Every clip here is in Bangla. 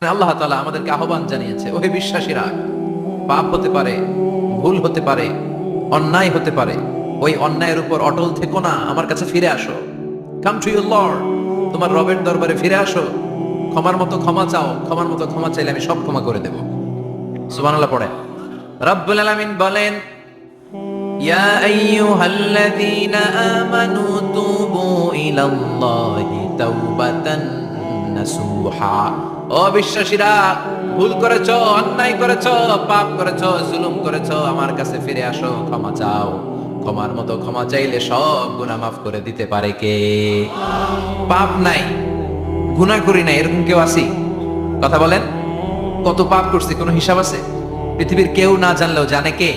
আল্লাহ তাআলা আমাদেরকে আহ্বান জানিয়েছে, ওহে বিশ্বাসীরা, পাপ হতে পারে, ভুল হতে পারে, অন্যায় হতে পারে, ওই অন্যায়ের উপর অটল থেকো না, আমার কাছে ফিরে আসো। কাম টু ইউর লর্ড, তোমার রবের দরবারে ফিরে আসো, ক্ষমার মতো ক্ষমা চাও, ক্ষমার মতো ক্ষমা চাইলে আমি সব ক্ষমা করে দেব। সুবহানাল্লাহ পড়ে। রব্বুল আলামিন বলেন, ইয়া আইয়ুহাল্লাযীনা আমানু তুবু ইলাল্লাহি তাওবাতান নাসুহা। ও বিশ্বাসীরা, ভুল করেছো, অন্যায় করেছো, পাপ করেছো, জুলুম করেছো, আমার কাছে ফিরে আসো, ক্ষমা চাও। ক্ষমার মতো ক্ষমা চাইলে সব গুনাহ মাফ করে দিতে পারে কে? পাপ নাই, গুনাহ করি নাই, এরকম কেউ আছি? কথা বলেন। কত পাপ করছি, কোনো হিসাব আছে? পৃথিবীর কেউ না জানলেও জানে কে?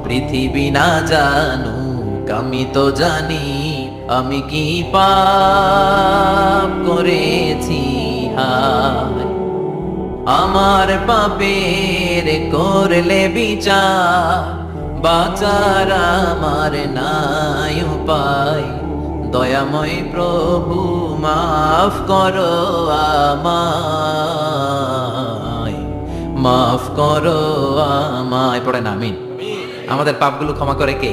পৃথিবী না জানুক আমি তো জানি, আমি কি পাপ করেছি হায়। আমার পাপের করলে বিচার, বাঁচার আমার নাই উপায়। দয়াময় প্রভু মাফ করো আমায়, মাফ করো আমায়। পড়েন আমিন। আমাদের পাপগুলো ক্ষমা করে কে?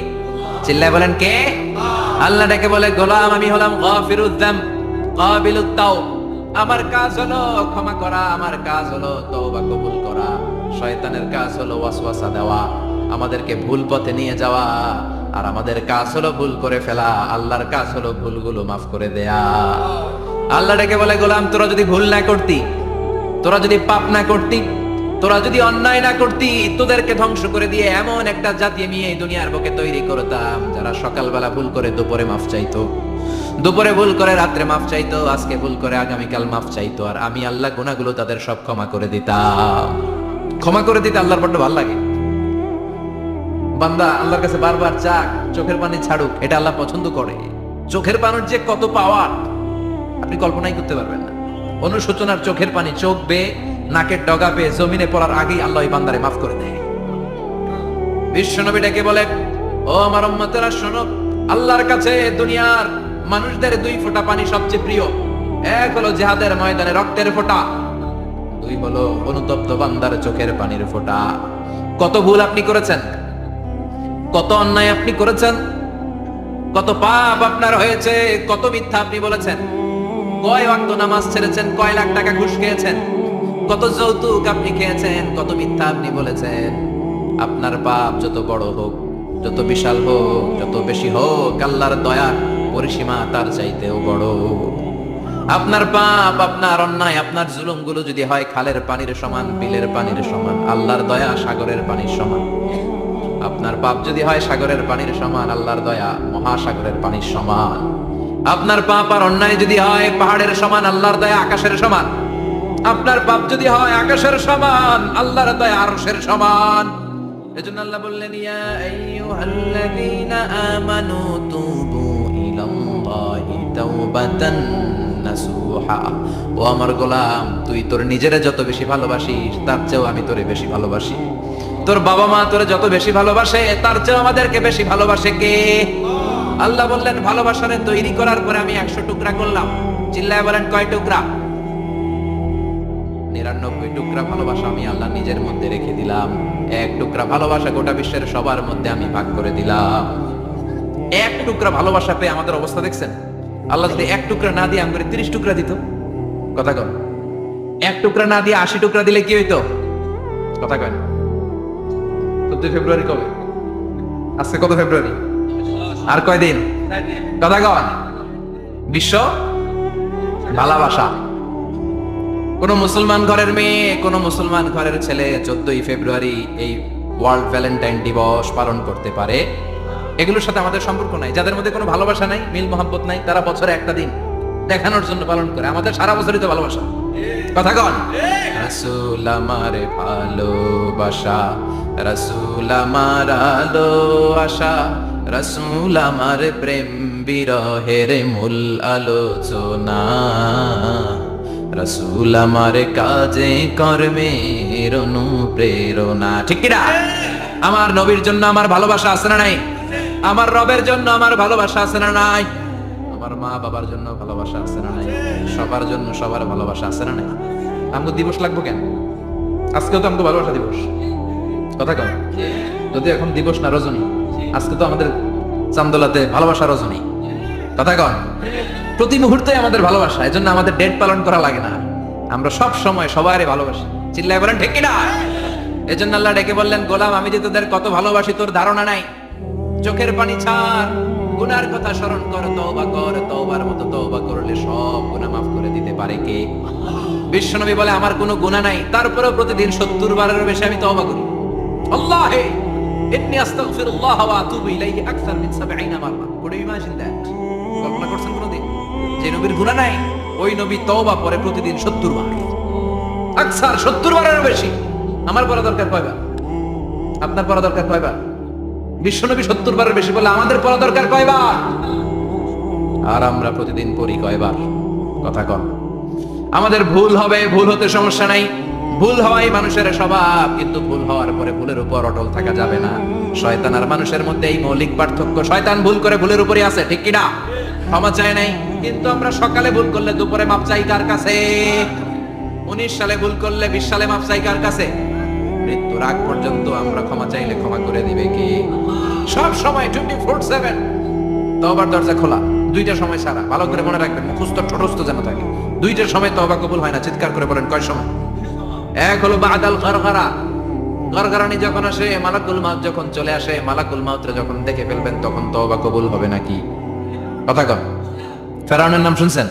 চিল্লায় বলেন কে? আল্লাহ ডেকে বলে, গোলাম আমি হলাম গাফিরুদ যাম কাবিলুত তাওব। আমার কাজ হলো ক্ষমা করা, আমার কাজ হলো তওবা কবুল করা। শয়তানের কাজ হলো ওয়াসওয়াসা দেওয়া, আমাদেরকে ভুল পথে নিয়ে যাওয়া। আর আমাদের কাজ হলো ভুল করে ফেলা, আল্লাহর কাজ হলো ভুলগুলো মাফ করে দেয়া। আল্লাহ ডেকে বলে, গোলাম তোরা যদি ভুল না করতি, তোরা যদি পাপ না করতি, তোরা যদি অন্যায় না করতি, তোদেরকে ধ্বংস করে দিয়ে এমন একটা জাতি আমি এই দুনিয়ার বুকে তৈরি করতাম, যারা সকালবেলা ভুল করে দুপুরে মাফ চাইতো, দুপুরে ভুল করে রাত্রে মাফ চাইতো, আজকে ভুল করে আগামীকাল মাফ চাইতো, আর আমি আল্লাহ গুনাহগুলো তাদের সব ক্ষমা করে দিতাম। ক্ষমা করে দিতে আল্লাহর বড্ড ভালো লাগে। বান্দা আল্লাহর কাছে বারবার চাক, চোখের পানি ছাড়ুক, এটা আল্লাহ পছন্দ করে। চোখের পানির যে কত পাওয়ার আপনি কল্পনাই করতে পারবেন না। অনুশোচনার চোখের পানি চোখ বেয়ে নাকের ডগা পেয়ে জমিনে পড়ার আগেই আল্লাহ ওই বান্দারে মাফ করে দেয়। বিশ্বনবী ডেকে বলে, ও আমার উম্মতেরা শোনো, আল্লাহর কাছে দুনিয়ার মানুষদের দুই ফোঁটা পানি সবচেয়ে প্রিয়। এক হলো জিহাদের ময়দানে রক্তের ফোঁটা, দুই হলো অনুতপ্ত বান্দার চোখের পানির ফোঁটা। কত ভুল আপনি করেছেন, কত অন্যায় আপনি করেছেন, কত পাপ আপনার হয়েছে, কত মিথ্যা আপনি বলেছেন, কয় ওয়াক্ত নামাজ ছেড়েছেন, কয় লাখ টাকা ঘুষ খেয়েছেন, কত যৌতুক আপনি খেয়েছেন, কত মিথ্যা আপনি বলেছেন। আপনার পাপ যত বড় হোক, যত বিশাল হোক, যত বেশি হোক, আল্লাহর দয়ার পরিসীমা তার চাইতেও বড়। আপনার পাপ, আপনার অন্যায়, আপনার জুলুমগুলো যদি হয় খালের পানির সমান, বিলের পানির সমান, আল্লাহর দয়া সাগরের পানির সমান। আপনার পাপ যদি হয় সাগরের পানির সমান, আল্লাহর দয়া মহাসাগরের পানির সমান। আপনার পাপ আর অন্যায় যদি হয় পাহাড়ের সমান, আল্লাহর দয়া আকাশের সমান। আপনার পাপ যদি হয় আকাশের সমান, আল্লাহর দয়া আরশের সমান। এজন্য আল্লাহ বললেন, ইয়া আইয়ুহাল্লাযীনা আমানু তুবু ইলাল্লাহি তাওবাতান নাসুহা। ও আমার গোলাম, তুই তোর নিজেরে যত বেশি ভালোবাসিস, তার চেয়েও আমি তোরে বেশি ভালোবাসি। তোর বাবা মা তোরে যত বেশি ভালোবাসে, তার চেয়েও আমাদেরকে বেশি ভালোবাসে কে? আল্লাহ বললেন, ভালোবাসারে তৈরি করার পরে আমি 100 টুকরা করলাম। চিল্লায় বলেন কয় টুকরা? 99 টুকরা ভালোবাসা আমি আল্লাহ নিজের মধ্যে রেখে দিলাম। এক টুকরা ভালোবাসা গোটা বিশ্বের সবার মধ্যে আমি ভাগ করে দিলাম। এক টুকরা ভালোবাসা পেয়ে আমাদের অবস্থা দেখছেন? আল্লাহ যদি এক টুকরা না দিয়ে আমাদের 30 টুকরা দিত, কথা কন, এক টুকরা না দিয়ে 80 টুকরা দিলে কি হইতো? কথা কন। 14 ফেব্রুয়ারি কবে? আজকে কত ফেব্রুয়ারি? আর কয়দিন? কথা কন। বিশ্ব ভালোবাসা। কোন মুসলমান ঘরের মেয়ে, কোন মুসলমান ঘরের ছেলে 14 ফেব্রুয়ারি এই ওয়ার্ল্ড ভ্যালেন্টাইন দিবস পালন করতে পারে? এগুলোর সাথে আমাদের সম্পর্ক নাই। যাদের মধ্যে কোনো ভালোবাসা নাই, মিল মোহাব্বত নাই, তারা বছরে একটা দিন দেখানোর জন্য পালন করে। আমাদের সারা বছরই তো ভালোবাসা। কথা কন। রাসূল আমার ভালোবাসা, রাসূল আমার আলো আশা, রাসূল আমার প্রেম বিরহের মূল আলোচনা, রাসূল আমার কাজে কর্মের অনুপ্রেরণা। ঠিক কি না? আমার নবীর জন্য আমার ভালোবাসা আছে না নাই? আমার রবের জন্য আমার ভালোবাসা আছে না নাই? আমার মা বাবার জন্য ভালোবাসা আছে না নাই? সবার জন্য সবার ভালোবাসা আছে না নাই? আমাকে দিবস লাগবো কেন? আজকেও তো আমাকে ভালোবাসা দিবস, কথা কম। যদি এখন দিবস না রজনী, আজকে তো আমাদের চান্দোলাতে ভালোবাসা রজনী, কথা কন। প্রতি মুহূর্তে আমাদের ভালোবাসা, এই জন্য আমাদের ডেট পালন করা লাগে না। আমরা সব সময় সবারই ভালোবাসি, চিল্লায় বলেন ঠিক কিনা? এই জন্য আল্লাহ ডেকে বললেন, গোলাম আমি যে তোদের কত ভালোবাসি তোর ধারণা নাই। চোখের পানি ছাড়, গুনার কথা স্মরণ কর, তওবা কর। তওবার মতো তওবা করলে সব গুনাহ মাফ করে দিতে পারে কে? বিশ্বনবী বলে আমার কোনো গুনাহ নাই, তারপরেও প্রতিদিন 70 বারের বেশি আমি তওবা করি। আল্লাহে ইন্নী আস্তাগফিরুল্লাহ ওয়া আতুবু ইলাইহি আকসার মিন 70 মাররা। Could you imagine that? কল্পনা করছেন কোনদিন যে নবীর গুনাহ নাই, ওই নবী তওবা করে প্রতিদিন 70 বার, আকসার 70 বারের বেশি। আমার পড়া দরকার কয়বার? আপনার পড়া দরকার কয়বার? বিশ্বনবী 70 বারের বেশি বলে আমাদের পড়া দরকার কয়বার? আর আমরা প্রতিদিন পড়ি কয়বার? কথা কন। আমাদের ভুল হবে, ভুল হতে সমস্যা নাই, ভুল হওয়াই মানুষের স্বভাব, কিন্তু ভুল হওয়ার পরে ভুলের উপর অটল থাকা যাবে না। শয়তান আর মানুষের মধ্যে এই মৌলিক পার্থক্য। শয়তান ভুল করে ভুলের উপরই আছে, ঠিক কি না? ক্ষমা চায় নাই, কিন্তু আমরা সকালে ভুল করলে দুপুরে মাপ চাই কার কাছে? 19 সালে ভুল করলে 20 সালে মাপ চাই কার কাছে? মৃত্যুর আগ পর্যন্ত আমরা ক্ষমা চাইলে ক্ষমা করে দিবে কে? সব সময় 24/7 তওবার দরজা খোলা, দুইটা সময় ছাড়া। ভালো করে মনে রাখবেন, মুখস্থ ঠোঁটস্থ যেন থাকে। দুইটার সময় তওবা কবুল হয় না, চিৎকার করে বলেন কয় সময়? এক হলো বাদাল গরগরা, গরগরানি যখন আসে, মালাকুল মাউত যখন চলে আসে, মালাকুল মাউতরে যখন দেখে ফেলবেন তখন তওবা কবুল হবে নাকি? কথা কন। ফেরাউনের নাম শুনছেন?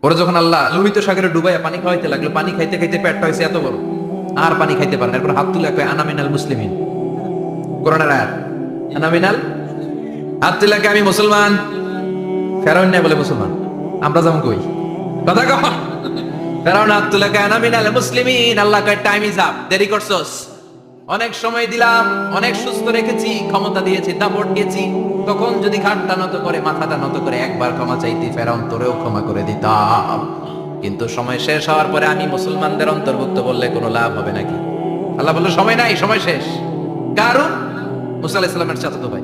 ওরা যখন আল্লাহ লোহিত সাগরে ডুবাইয়া পানি খাওয়াইতে লাগলো, পানি খাইতে খাইতে পেটটা হয়েছে এত বড়, আর পানি খাইতে পারে না। এরপর হাত তুলে কয় আনা মিনাল মুসলিমিন। কোরআনের আয়াত, আনা মিনাল, হাত তুলে কয় আমি মুসলমান। ফেরাউন না বলে মুসলমান, আমরা যেমন কই, কথা কন। ফেরাউন হাত তুলে কয় আনা মিনাল মুসলিমিন। আল্লাহ কয় টাইম ইজ আপ, দেরি করছস, অনেক সময় দিলাম, অনেক সুস্থ রেখেছি, ক্ষমতা দিয়েছি, দাপট দিয়েছি, তখন যদি ঘাটটা নত করে, মাথাটা নত করে একবার ক্ষমা চাইতি, ফেরাউন তোরেও ক্ষমা করে দিতাম। কিন্তু সময় শেষ হওয়ার পরে আমি মুসলমানদের অন্তর্ভুক্ত বললে কোনো লাভ হবে নাকি? আল্লাহ বলল সময় নাই, সময় শেষ। কারণ মুসা আলাইহিস সালামের চাচাতো ভাই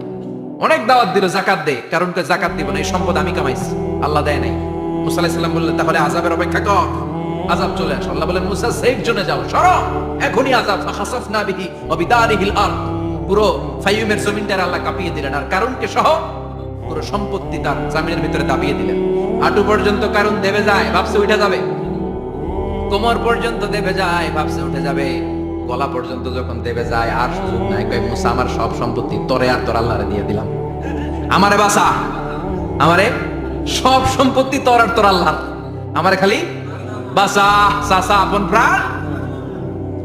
অনেক দাওয়াত দিল, জাকাত দে। কারণকে জাকাত দিব না, এই সম্পদ আমি কামাইছি, আল্লাহ দেয় নাই। মুসা আলাইহিস সালাম বললেন তাহলে আযাবের অপেক্ষা কর, আযাব চলে আসে। আল্লাহ বলেন মুসা সেফ জোনে যাও, সরো, এখনই আযাব। ফাখাসাফনা বিহি ওয়া বিদারিহিল আরদ, পুরো ফাইয়ুমের জমিনটা আল্লাহ কাঁপিয়ে দিলেন, আর কারণকে সহ পুরো সম্পত্তি তার জমিনের ভিতরে দাবিয়ে দিলেন। হাঁটু পর্যন্ত কারণ দেবে যায়, ভাবছে উঠে যাবে, কোমর পর্যন্ত দেবে যায়, ভাবছে উঠে যাবে, গলা পর্যন্ত যখন দেবে যায় আর সুযোগ নাই। কয় মুসা আমার সব সম্পত্তি তোরে আর তোর আল্লাহরে দিয়ে দিলাম, আমারে বাঁচা, আমারে সব সম্পত্তি তোর আর তোর আল্লাহ, আমারে খালি বাঁচা, চাচা আপন প্রাণ।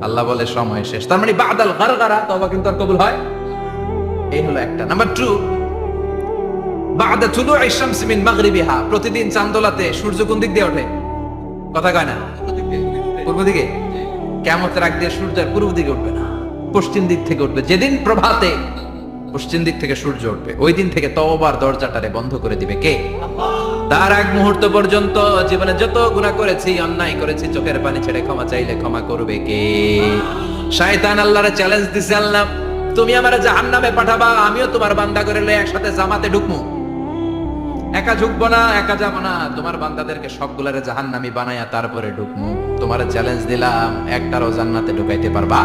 আল্লাহ বলে সময় শেষ। তার মানে বাদাল গারগারা তওবা কিন্তু আর কবুল হয়। এই হলো একটা। নাম্বার 2, বাদা তুলুই শামস মিন মাগরিবিহা, প্রতিদিন চাঁদোলাতে সূর্য কোন দিক দিয়ে ওঠে? কথা কয় না? পূর্ব দিকে। কিয়ামতের আগ দিয়ে সূর্য পূর্ব দিকে উঠবে না, পশ্চিম দিক থেকে উঠবে। যেদিন প্রভাতে পশ্চিম দিক থেকে সূর্য উঠবে, ওই দিন থেকে তওবার দরজাটারে বন্ধ করে দিবে কে? তার এক মুহূর্ত পর্যন্ত জীবনে যত গুনাহ করেছি, অন্যায় করেছি, চোখের পানি ছেড়ে ক্ষমা চাইলে ক্ষমা করবে কে? শয়তান আল্লাহরে চ্যালেঞ্জ দিছে, আল্লাহ তুমি আমারে জাহান্নামে পাঠাবা, আমিও তোমার বান্দা করে লয়ে একসাথে জামাতে ঢুকমু। একা ঢুকবো না, একা যাবো না, তোমার বান্দাদেরকে সবগুলারে জাহান্নামী বানায়া তারপরে ঢুকমু। তোমারে চ্যালেঞ্জ দিলাম, একটারও জান্নাতে ঢুকাইতে পারবা?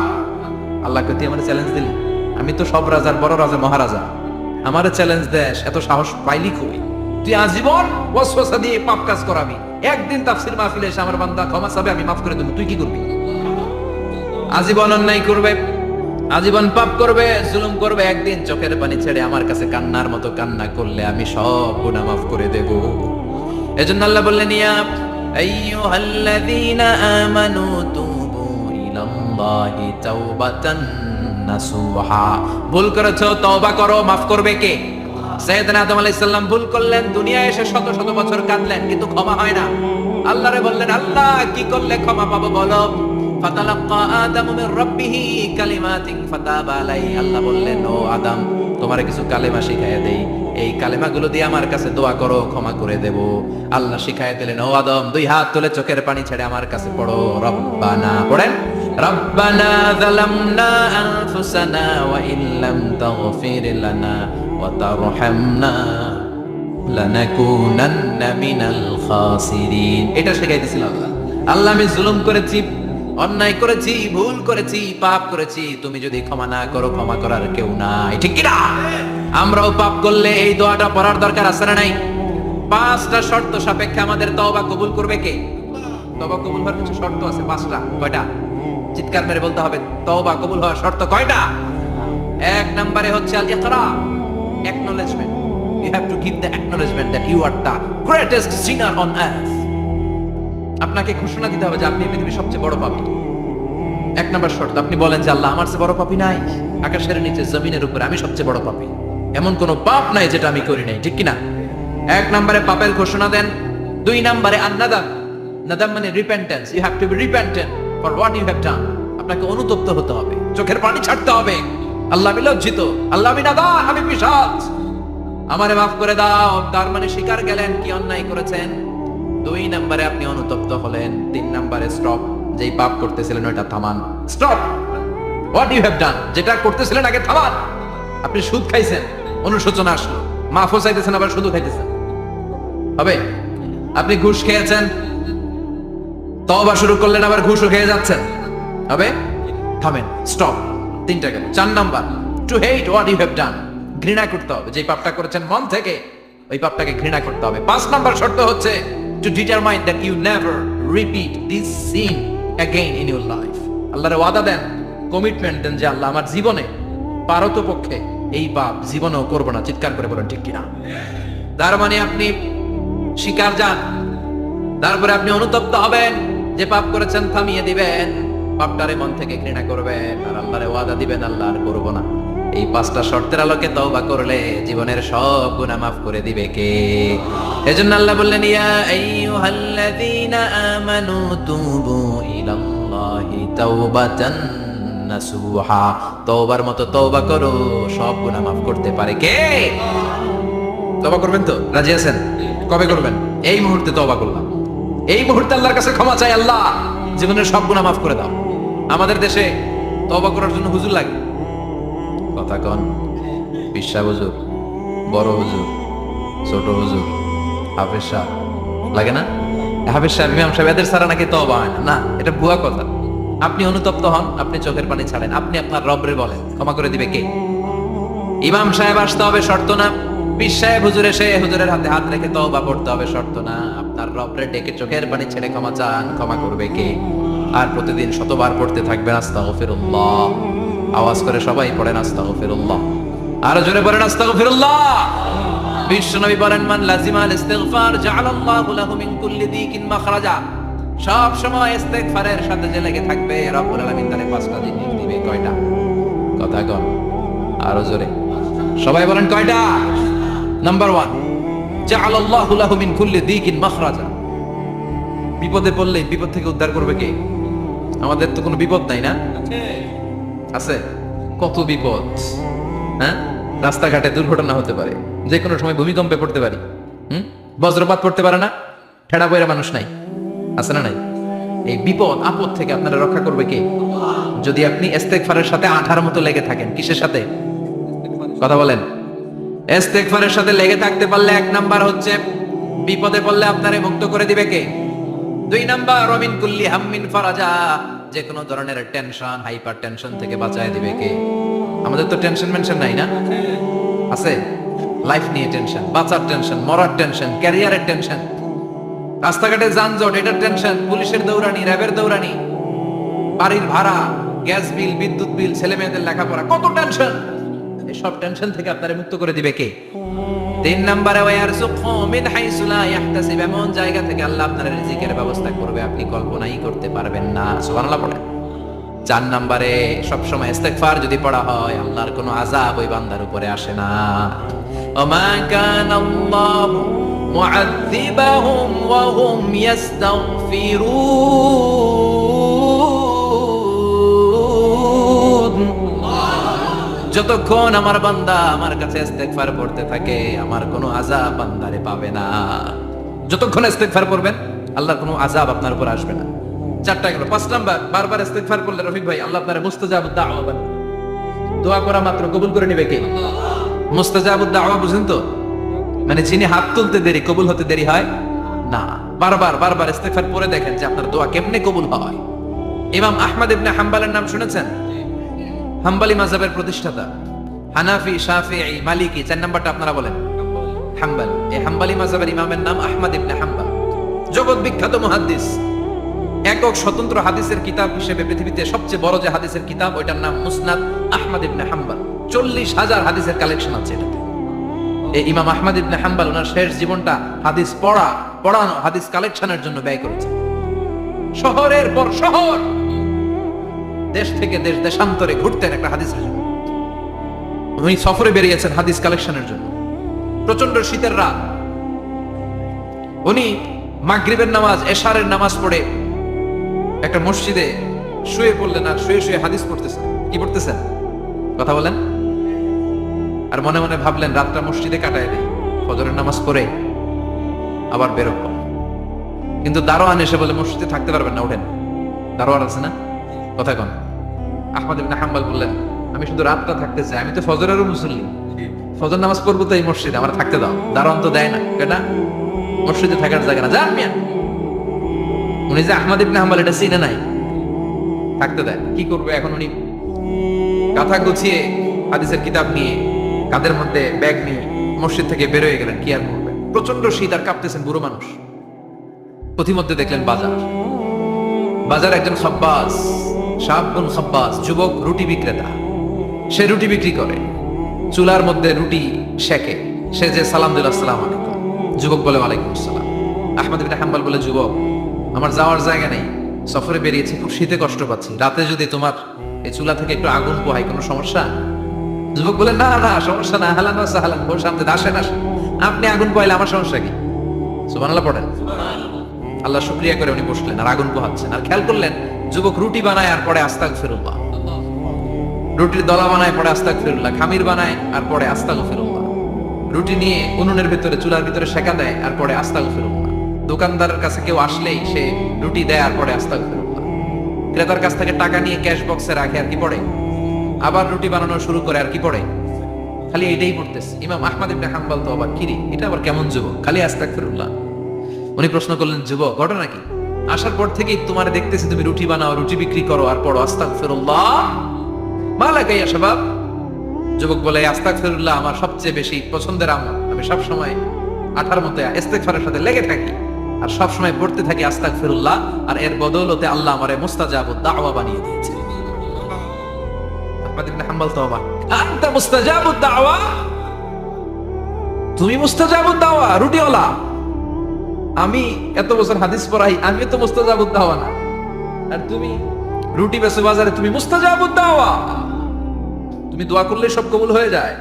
আল্লাহকে তুই আমারে চ্যালেঞ্জ দিলি? আমি তো সব রাজার বড় রাজা, মহারাজা, আমারে চ্যালেঞ্জ দেশ, এত সাহস পাইলি কই? তুই আজীবন ওয়াসওয়াসা দিয়ে পাপ কাজ করাবি, একদিন তাফসীর মাহফিলে এসে আমার বান্দা ক্ষমা চাবে, আমি মাফ করে দেব, তুই কি করবি? আজীবন অন্যায় করবে, আজীবন পাপ করবে, জুলুম করবে, একদিন চোখের পানি ছেড়ে আমার কাছে কান্নার মতো কান্না করলে আমি সব গুনাহ মাফ করে দেব। এজন্য আল্লাহ বললেন ইয়া আইয়ুহাল্লাযীনা আমানু তুবু ইলাল্লাহি তাওবাতান নাসুহা। ভুল করেছো, তওবা করো, মাফ করবে কে? সাইয়েদনা আদম আলাইহিস সালাম ভুল করলেন, দুনিয়ায় এসে শত শত বছর কাঁদলেন, কিন্তু ক্ষমা হয় না। আল্লাহরে বললেন আল্লাহ কি করলে ক্ষমা পাবো বলো? ফাতালাক্কা আদামু মির রাব্বিহি কালিমাতিন ফাতাবা আলাইহি। আল্লাহ বললেন ও আদম তোমারে কিছু কালেমা শিখাইয়া দেই, এই কালেমাগুলো দিয়ে আমার কাছে দোয়া করো, ক্ষমা করে দেব। আল্লাহ শিখাইয়া দিলেন ও আদম দুই হাত তুলে চোখের পানি ছেড়ে আমার কাছে পড়ো, রব্বানা, পড়েন রব্বানা যালামনা আনফুসানা ওয়া ইল্লাম তাগফির লানা ওয়া তারহামনা লানাকুনান্না মিনাল খাসিরিন। এটা শিখাই দিয়েছিল আল্লাহ। আল্লাহ আমি জুলুম করেছি, অন্যায় করেছি, ভুল করেছি, পাপ করেছি, তুমি যদি ক্ষমা না করো ক্ষমা করার কেউ নাই, ঠিক কিনা? আমরাও পাপ করলে এই দোয়াটা পড়ার দরকার আছে না নাই? 5টা শর্ত সাপেক্ষে আমাদের তওবা কবুল করবে কে? তওবা কবুল হওয়ার কিছু শর্ত আছে 5টা। কয়টা? চিৎকার মেরে বলতে হবে, তওবা কবুল হওয়ার শর্ত কয়টা? 1 নম্বরে হচ্ছে আল ইকরা, acknowledgement. You have to give the acknowledgement that you are the greatest sinner on earth. আপনাকে ঘোষণা দিতে হবে যে আপনি পৃথিবীর সবচেয়ে বড় পাপী। 1 নম্বর শর্ত, আপনি বলেন যে আল্লাহ আমার চেয়ে বড় পাপী নাই, আকাশের নিচে জমিনের উপরে আমি সবচেয়ে বড় পাপী, এমন কোন পাপ নাই যেটা আমি করি নাই, ঠিক কিনা? 1 নম্বরে পাপের ঘোষণা দেন। 2 নম্বরে আন-নাদাম, নাদাম মানে repentance, you have to be repentant for what you have done. আপনাকে অনুতপ্ত হতে হবে, চোখের পানি ছাড়তে হবে। আল্লাহ আমি লজ্জিত, আল্লাহ আমি নাদাম, আমি পিশাচ, আমারে মাফ করে দাও। তার মানে স্বীকার গেলেন কি অন্যায় করেছেন। 2 নম্বরে আপনি অনুতপ্ত হলেন। 3 নম্বরে স্টপ, যেই পাপ করতেছিলেন ওটা থামান। Stop what you have done, যেটা করতেছিলেন আগে থামান। আপনি সুদ খাইছেন, অনুশোচনা আসলো, মাফও চাইতেছেন, আবার সুদও খাইতেছেন, হবে? আপনি ঘুষ খেয়েছেন, তওবা শুরু করলেন, আবার ঘুষও খেয়ে যাচ্ছেন, হবে? থামেন, স্টপ। 3টা গেল। 4 number, to hate what you have done, ঘৃণা করতে হবে, যে পাপটা করেছেন মন থেকে ওই পাপটাকে ঘৃণা করতে হবে। 5 নাম্বার শর্ত হচ্ছে to determine that you never repeat this sin again in your life. আল্লাহর ওয়াদা দেন, কমিটমেন্ট দেন যে আল্লাহ আমার জীবনে পারতপক্ষে এই পাপ জীবনেও করব না। চিৎকার করে বলেন ঠিক কিনা? তার মানে আপনি স্বীকার যান, তারপরে আপনি অনুতপ্ত হবেন, যে পাপ করেছেন থামিয়ে দিবেন, পাপটারে মন থেকে ঘৃণা করবেন, আর আল্লাহরে ওয়াদা দিবেন আল্লাহ আর করব না। এই 5টা শর্তের আলোকে তওবা করলে জীবনের সব গুনাহ মাফ করে দিবে কে? এজন্য আল্লাহ বললেন, ইয়া আইয়ুহাল্লাযীনা আমানু তুবু ইলাল্লাহি তাওবাতান নাসুহা, তওবার মতো তওবা করো, সব গুনাহ মাফ করতে পারে কে? তওবা করবেন তো? রাজি আছেন? কবে করবেন? এই মুহূর্তে তওবা করলাম, এই মুহূর্তে আল্লাহর কাছে ক্ষমা চাই, আল্লাহ জীবনের সব গুনাহ মাফ করে দাও। আমাদের দেশে তওবা করার জন্য হুজুর লাগে, কথা কন, পিসা হুজুর, বড় হুজুর, ছোট হুজুর, হাফেজ সাহেব লাগে না? হাফেজ সাহেব, ইমাম সাহেব, এদের ছাড়া নাকি তওবা হয় না। না, এটা ভুয়া কথা। আপনি অনুতপ্ত হন, আপনি চোখের পানি ছাড়েন, আপনি আপনার রবরে বলেন, ক্ষমা করে দিবে কে? ইমাম সাহেব আসতে হবে শর্ত না, পীর সাহেব হুজুর এসে হুজুরের হাতে হাত রেখে তওবা করতে হবে শর্ত না। আপনার রবরে ডেকে চোখের পানি ছেড়ে ক্ষমা চান, ক্ষমা করবে কে? আর প্রতিদিন শতবার পড়তে থাকবেন আস্তাগফিরুল্লাহ। আওয়াজ করে সবাই পড়েন আস্তাগফিরুল্লাহ, আরো জোরে পড়েন আস্তাগফিরুল্লাহ। বিশ্বনবী বলেন, মান লাজিমাল ইস্তিগফার জাআলাল্লাহু লাহু মিন কুল্লি দিকিন মাখরাজা। সব সময় ইস্তিগফারের সাথে যে লেগে থাকবে, রব্বুল আলামিন তারে 5টা জিনিস দিবে। কয়টা? কথা কন, আরো জোরে সবাই বলেন কয়টা? নাম্বার 1, জাআলাল্লাহু লাহু মিন কুল্লি দিকিন মাখরাজা। বিপদে পড়লে বিপদ থেকে উদ্ধার করবে কে? আমাদের তো কোনো বিপদ নাই না? আছে, কত বিপদ। হ্যাঁ, রাস্তাঘাটে দুর্ঘটনা হতে পারে, যে কোনো সময় ভূমিকম্পে পড়তে পারি, বজ্রপাত পড়তে পারে না, ঠেড়া বইরা মানুষ নাই, আছে না নাই? এই বিপদ আপদ থেকে আপনারা রক্ষা করবে কে? যদি আপনি ইস্তেগফারের সাথে আঠার মতো লেগে থাকেন। কিসের সাথে? কথা বলেন। ইস্তেগফারের সাথে লেগে থাকতে পারলে 1 নাম্বার হচ্ছে বিপদে পড়লে আপনারে মুক্ত করে দিবে কে? 2 নাম্বার, রমিন কুল্লি হাম্মিন ফারাজা, যে কোনো ধরনের টেনশন, হাইপার টেনশন থেকে বাঁচায় দিবে কে? আমাদের তো টেনশন মেনশন নাই না? আছে, লাইফ নিয়ে টেনশন, বাঁচার টেনশন, মরার টেনশন, ক্যারিয়ারের টেনশন, রাস্তাঘাটে যানজট, এটার টেনশন, পুলিশের দৌড়ানি, র্যাবের দৌড়ানি, বাড়ির ভাড়া, গ্যাস বিল, বিদ্যুৎ বিল, ছেলে মেয়েদের লেখাপড়া, কত টেনশন। এই সব টেনশন থেকে আপনারে মুক্ত করে দিবে কে? 3 নম্বরে, ওয়ারযুকহু মিন হাইসু লা ইয়াহতাসিব, এমন জায়গা থেকে আল্লাহ আপনার রিজিকের ব্যবস্থা করবে আপনি কল্পনাই করতে পারবেন না। সুবহানাল্লাহ পড়েন। 4 নম্বরে, সব সময় ইস্তিগফার যদি পড়া হয়, আল্লাহর কোনো আযাব ওই বান্দার উপরে আসে না। ওমা কানাল্লাহু মুআযযিবাহুম ওয়া হুম ইস্তাগফিরুন। যতক্ষণ আমার বান্দা আমার কাছে ইস্তিগফার পড়তে থাকে, আমার কোনো আযাব বান্দারে পাবে না। যতক্ষণ ইস্তিগফার পড়বেন, আল্লাহর কোনো আযাব আপনার উপর আসবে না। 4টা গেল। 5 নাম্বার, বারবার ইস্তিগফার করলে রফিক ভাই আল্লাহ আপনারে মুস্তাজাবুদ দাওয়া বানাবে। দোয়া করা মাত্র কবুল করে নেবে কে? মুস্তাজাবুদ দাওয়া বুঝেন তো? মানে যিনি হাত তুলতে দেরি, কবুল হতে দেরি হয় না। বারবার বারবার ইস্তেগফার পড়ে দেখেন যে আপনার দোয়া কেমনে কবুল হয়। ইমাম আহমদ ইবনে হাম্বলের নাম শুনেছেন? হাম্বলি মাযহাবের প্রতিষ্ঠাতা। হানাফি, শাফিঈ, মালিকি, 4 নাম্বারটা আপনারা বলেন। হাম্বল। এই হাম্বলি মাযহাবের ইমামের নাম আহমদ ইবনে হাম্বল, জগৎ বিখ্যাত মুহাদ্দিস। একক স্বতন্ত্র হাদিসের কিতাব হিসেবে পৃথিবীতে সবচেয়ে বড় যে হাদিসের কিতাব, ওইটার নাম মুসনাদ আহমদ ইবনে হাম্বল। 40,000 হাদিসের কালেকশন আছে এটাতে। এই ইমাম আহমদ ইবনে হাম্বল ওনার শেষ জীবনটা হাদিস পড়ানো, হাদিস কালেকশনের জন্য ব্যয় করেছেন। শহরের পর শহর, দেশ থেকে দেশ, দেশান্তরে ঘুরতেন একটা হাদিসের জন্য। উনি সফরে বেরিয়েছেন হাদিস কালেকশনের জন্য। প্রচন্ড শীতের রাত, উনি মাগরিবের নামাজ, এশারের নামাজ পড়ে একটা মসজিদে শুয়ে পড়লেন, আর শুয়ে শুয়ে হাদিস পড়তেছেন। কি পড়তেছেন? কথা বলেন। আর মনে মনে ভাবলেন রাতটা মসজিদে কাটায় দেই, ফজরের নামাজ পড়ে আবার বেরোব। কিন্তু দারোয়ান এসে বলে মসজিদে থাকতে পারবেন না, ওঠেন। দারোয়ান আছে না? কথা কন। আহমদ ইবনে হাম্বল বললেন, আমি শুধু রাতটা থাকতে চাই, আমি তো ফজরেরও মুসল্লি, ফজর নামাজ পড়বো তো এই মসজিদে, আমার থাকতে দাও। দারোয়ান তো দেয় না, কেনা মসজিদে থাকার জায়গা না, যান মিয়া। উনি যে আহমদ ইবনে হাম্বল এটা চিনে নাই, থাকতে দেয়। কি করবে এখন? উনি কাঁথা গুছিয়ে হাদিসের কিতাব নিয়ে, কাঁধের মধ্যে ব্যাগ নিয়ে মসজিদ থেকে বের হয়ে গেলেন। কি আর করবে? প্রচন্ড শীত, আর কাঁপতেছেন, বুড়ো মানুষ। পথিমধ্যে দেখলেন বাজার একজন খাব্বাস, শাবুন খাব্বাস, যুবক রুটি বিক্রেতা। সে রুটি বিক্রি করে, চুলার মধ্যে রুটি সেকে। সে যে সালাম দিল, আসসালামু আলাইকুম, যুবক বলে ওয়ালাইকুম আসসালাম। আহমদ ইবনে হাম্বল বলে, যুবক আমার যাওয়ার জায়গা নেই, সফরে বেরিয়েছি, খুব শীতে কষ্ট পাচ্ছি, রাতে যদি তোমার এই চুলা থেকে একটু আগুন পোহাই কোনো সমস্যা? যুবক বলে, না না সমস্যা না, হালান সাহালান, বসে আপনি আসেন আসেন, আপনি আগুন পোহাইলে আমার সমস্যা কি? সুবহানাল্লাহ পড়েন। আল্লাহ শুকরিয়া করে উনি বসলেন আর আগুন পোহাচ্ছেন। আর খেয়াল করলেন যুবক রুটি বানায় আর পরে আস্তাগফিরুল্লাহ, রুটির দলা বানায় পরে আস্তাগফিরুল্লাহ, খামির বানায় আর পরে আস্তাগফিরুল্লাহ, রুটি নিয়ে উনুনের ভিতরে, চুলার ভিতরে সেকা দেয় আর পরে আস্তাগফিরুল্লাহ, দোকানদারের কাছে কেউ আসলেই সে রুটি দেয় আর পরে আস্তাগফিরুল্লাহ, ক্রেতার কাছ থেকে টাকা নিয়ে ক্যাশ বক্সে রাখে আর কি পড়ে, আবার রুটি বানানো শুরু করে আর কি পড়ে, খালি এটাই পড়তেছে। ইমাম আহমদ ইবনে হাম্বল তো আবার কিরি, এটা আবার কেমন যুবক, খালি আস্তাগফিরুল্লাহ। উনি প্রশ্ন করলেন, যুবক ঘটনা কি? আসার পর থেকেই তোমার দেখতেছি তুমি রুটি বানাও, রুটি বিক্রি করো আর পড়ো আস্তাগফিরুল্লাহ, মালাকা ইয়া শাবাব। যুবক বলে, আস্তাগফিরুল্লাহ আমার সবচেয়ে বেশি পছন্দের আমল, আমি সব সময় আঠার মতো ইস্তেগফারের সাথে লেগে থাকি আর সব সময় পড়তে থাকি আস্তাগফিরুল্লাহ, আর এর বদৌলতে আল্লাহ আমারে মুস্তাজাবুদ দাওয়া বানিয়ে দিয়েছে। আহমদ ইবনে হাম্বল তো অবাক, আনতা মুস্তাজাবুদ দাওয়া? তুমি মুস্তাজাবুদ দাওয়া, রুটিওয়ালা? আমি এত বছর হাদিস পড়াই, আমি তো মুস্তাজাবুদ দাওয়া না, আর তুমি রুটি বেচো বাজারে, তুমি মুস্তাজাবুদ দাওয়া? তুমি দোয়া করলে সব কবুল হয়ে যায়?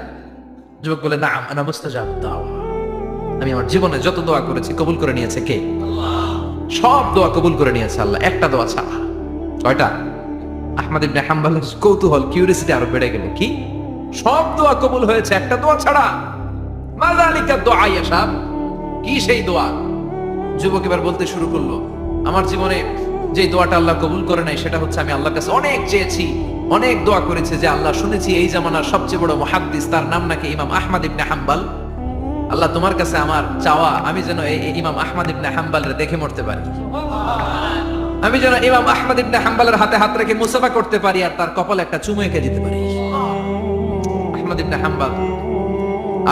যুবক বলে, না আনা মুস্তাজাবুদ দাওয়া, আমি আমার জীবনে যত দোয়া করেছি কবুল করে নিয়েছে কে? আল্লাহ। সব দোয়া কবুল করে নিয়েছে আল্লাহ, একটা দোয়া ছাড়া। কয়টা? আহমদ ইবনে হাম্বলের কৌতূহল, কিউরিয়াসিটি আরো বেড়ে গেল। কি? সব দোয়া কবুল হয়েছে একটা দোয়া ছাড়া? মাযালিকা দোয়া ইয়া শাব, কি সেই দোয়া? যুবক এবার বলতে শুরু করলো, আমার জীবনে যে দোয়াটা আল্লাহ কবুল করে নাই সেটা হচ্ছে, আমি আল্লাহর কাছে অনেক চেয়েছি, অনেক দোয়া করেছে যে আল্লাহ, শুনেছি এই জামানার সবচেয়ে বড় মুহাদ্দিস, তার নাম নাকি ইমাম আহমদ ইবনে হাম্বল। আল্লাহ তোমার কাছে আমার চাওয়া, আমি যেন এই ইমাম আহমদ ইবনে হাম্বলের দেখে মরতে পারি, আমি যেন ইমাম আহমদ ইবনে হাম্বলের হাতে হাত রেখে মুসাফা করতে পারি আর তার কপালে একটা চুমু এঁকে দিতে পারি। আহমদ ইবনে হাম্বল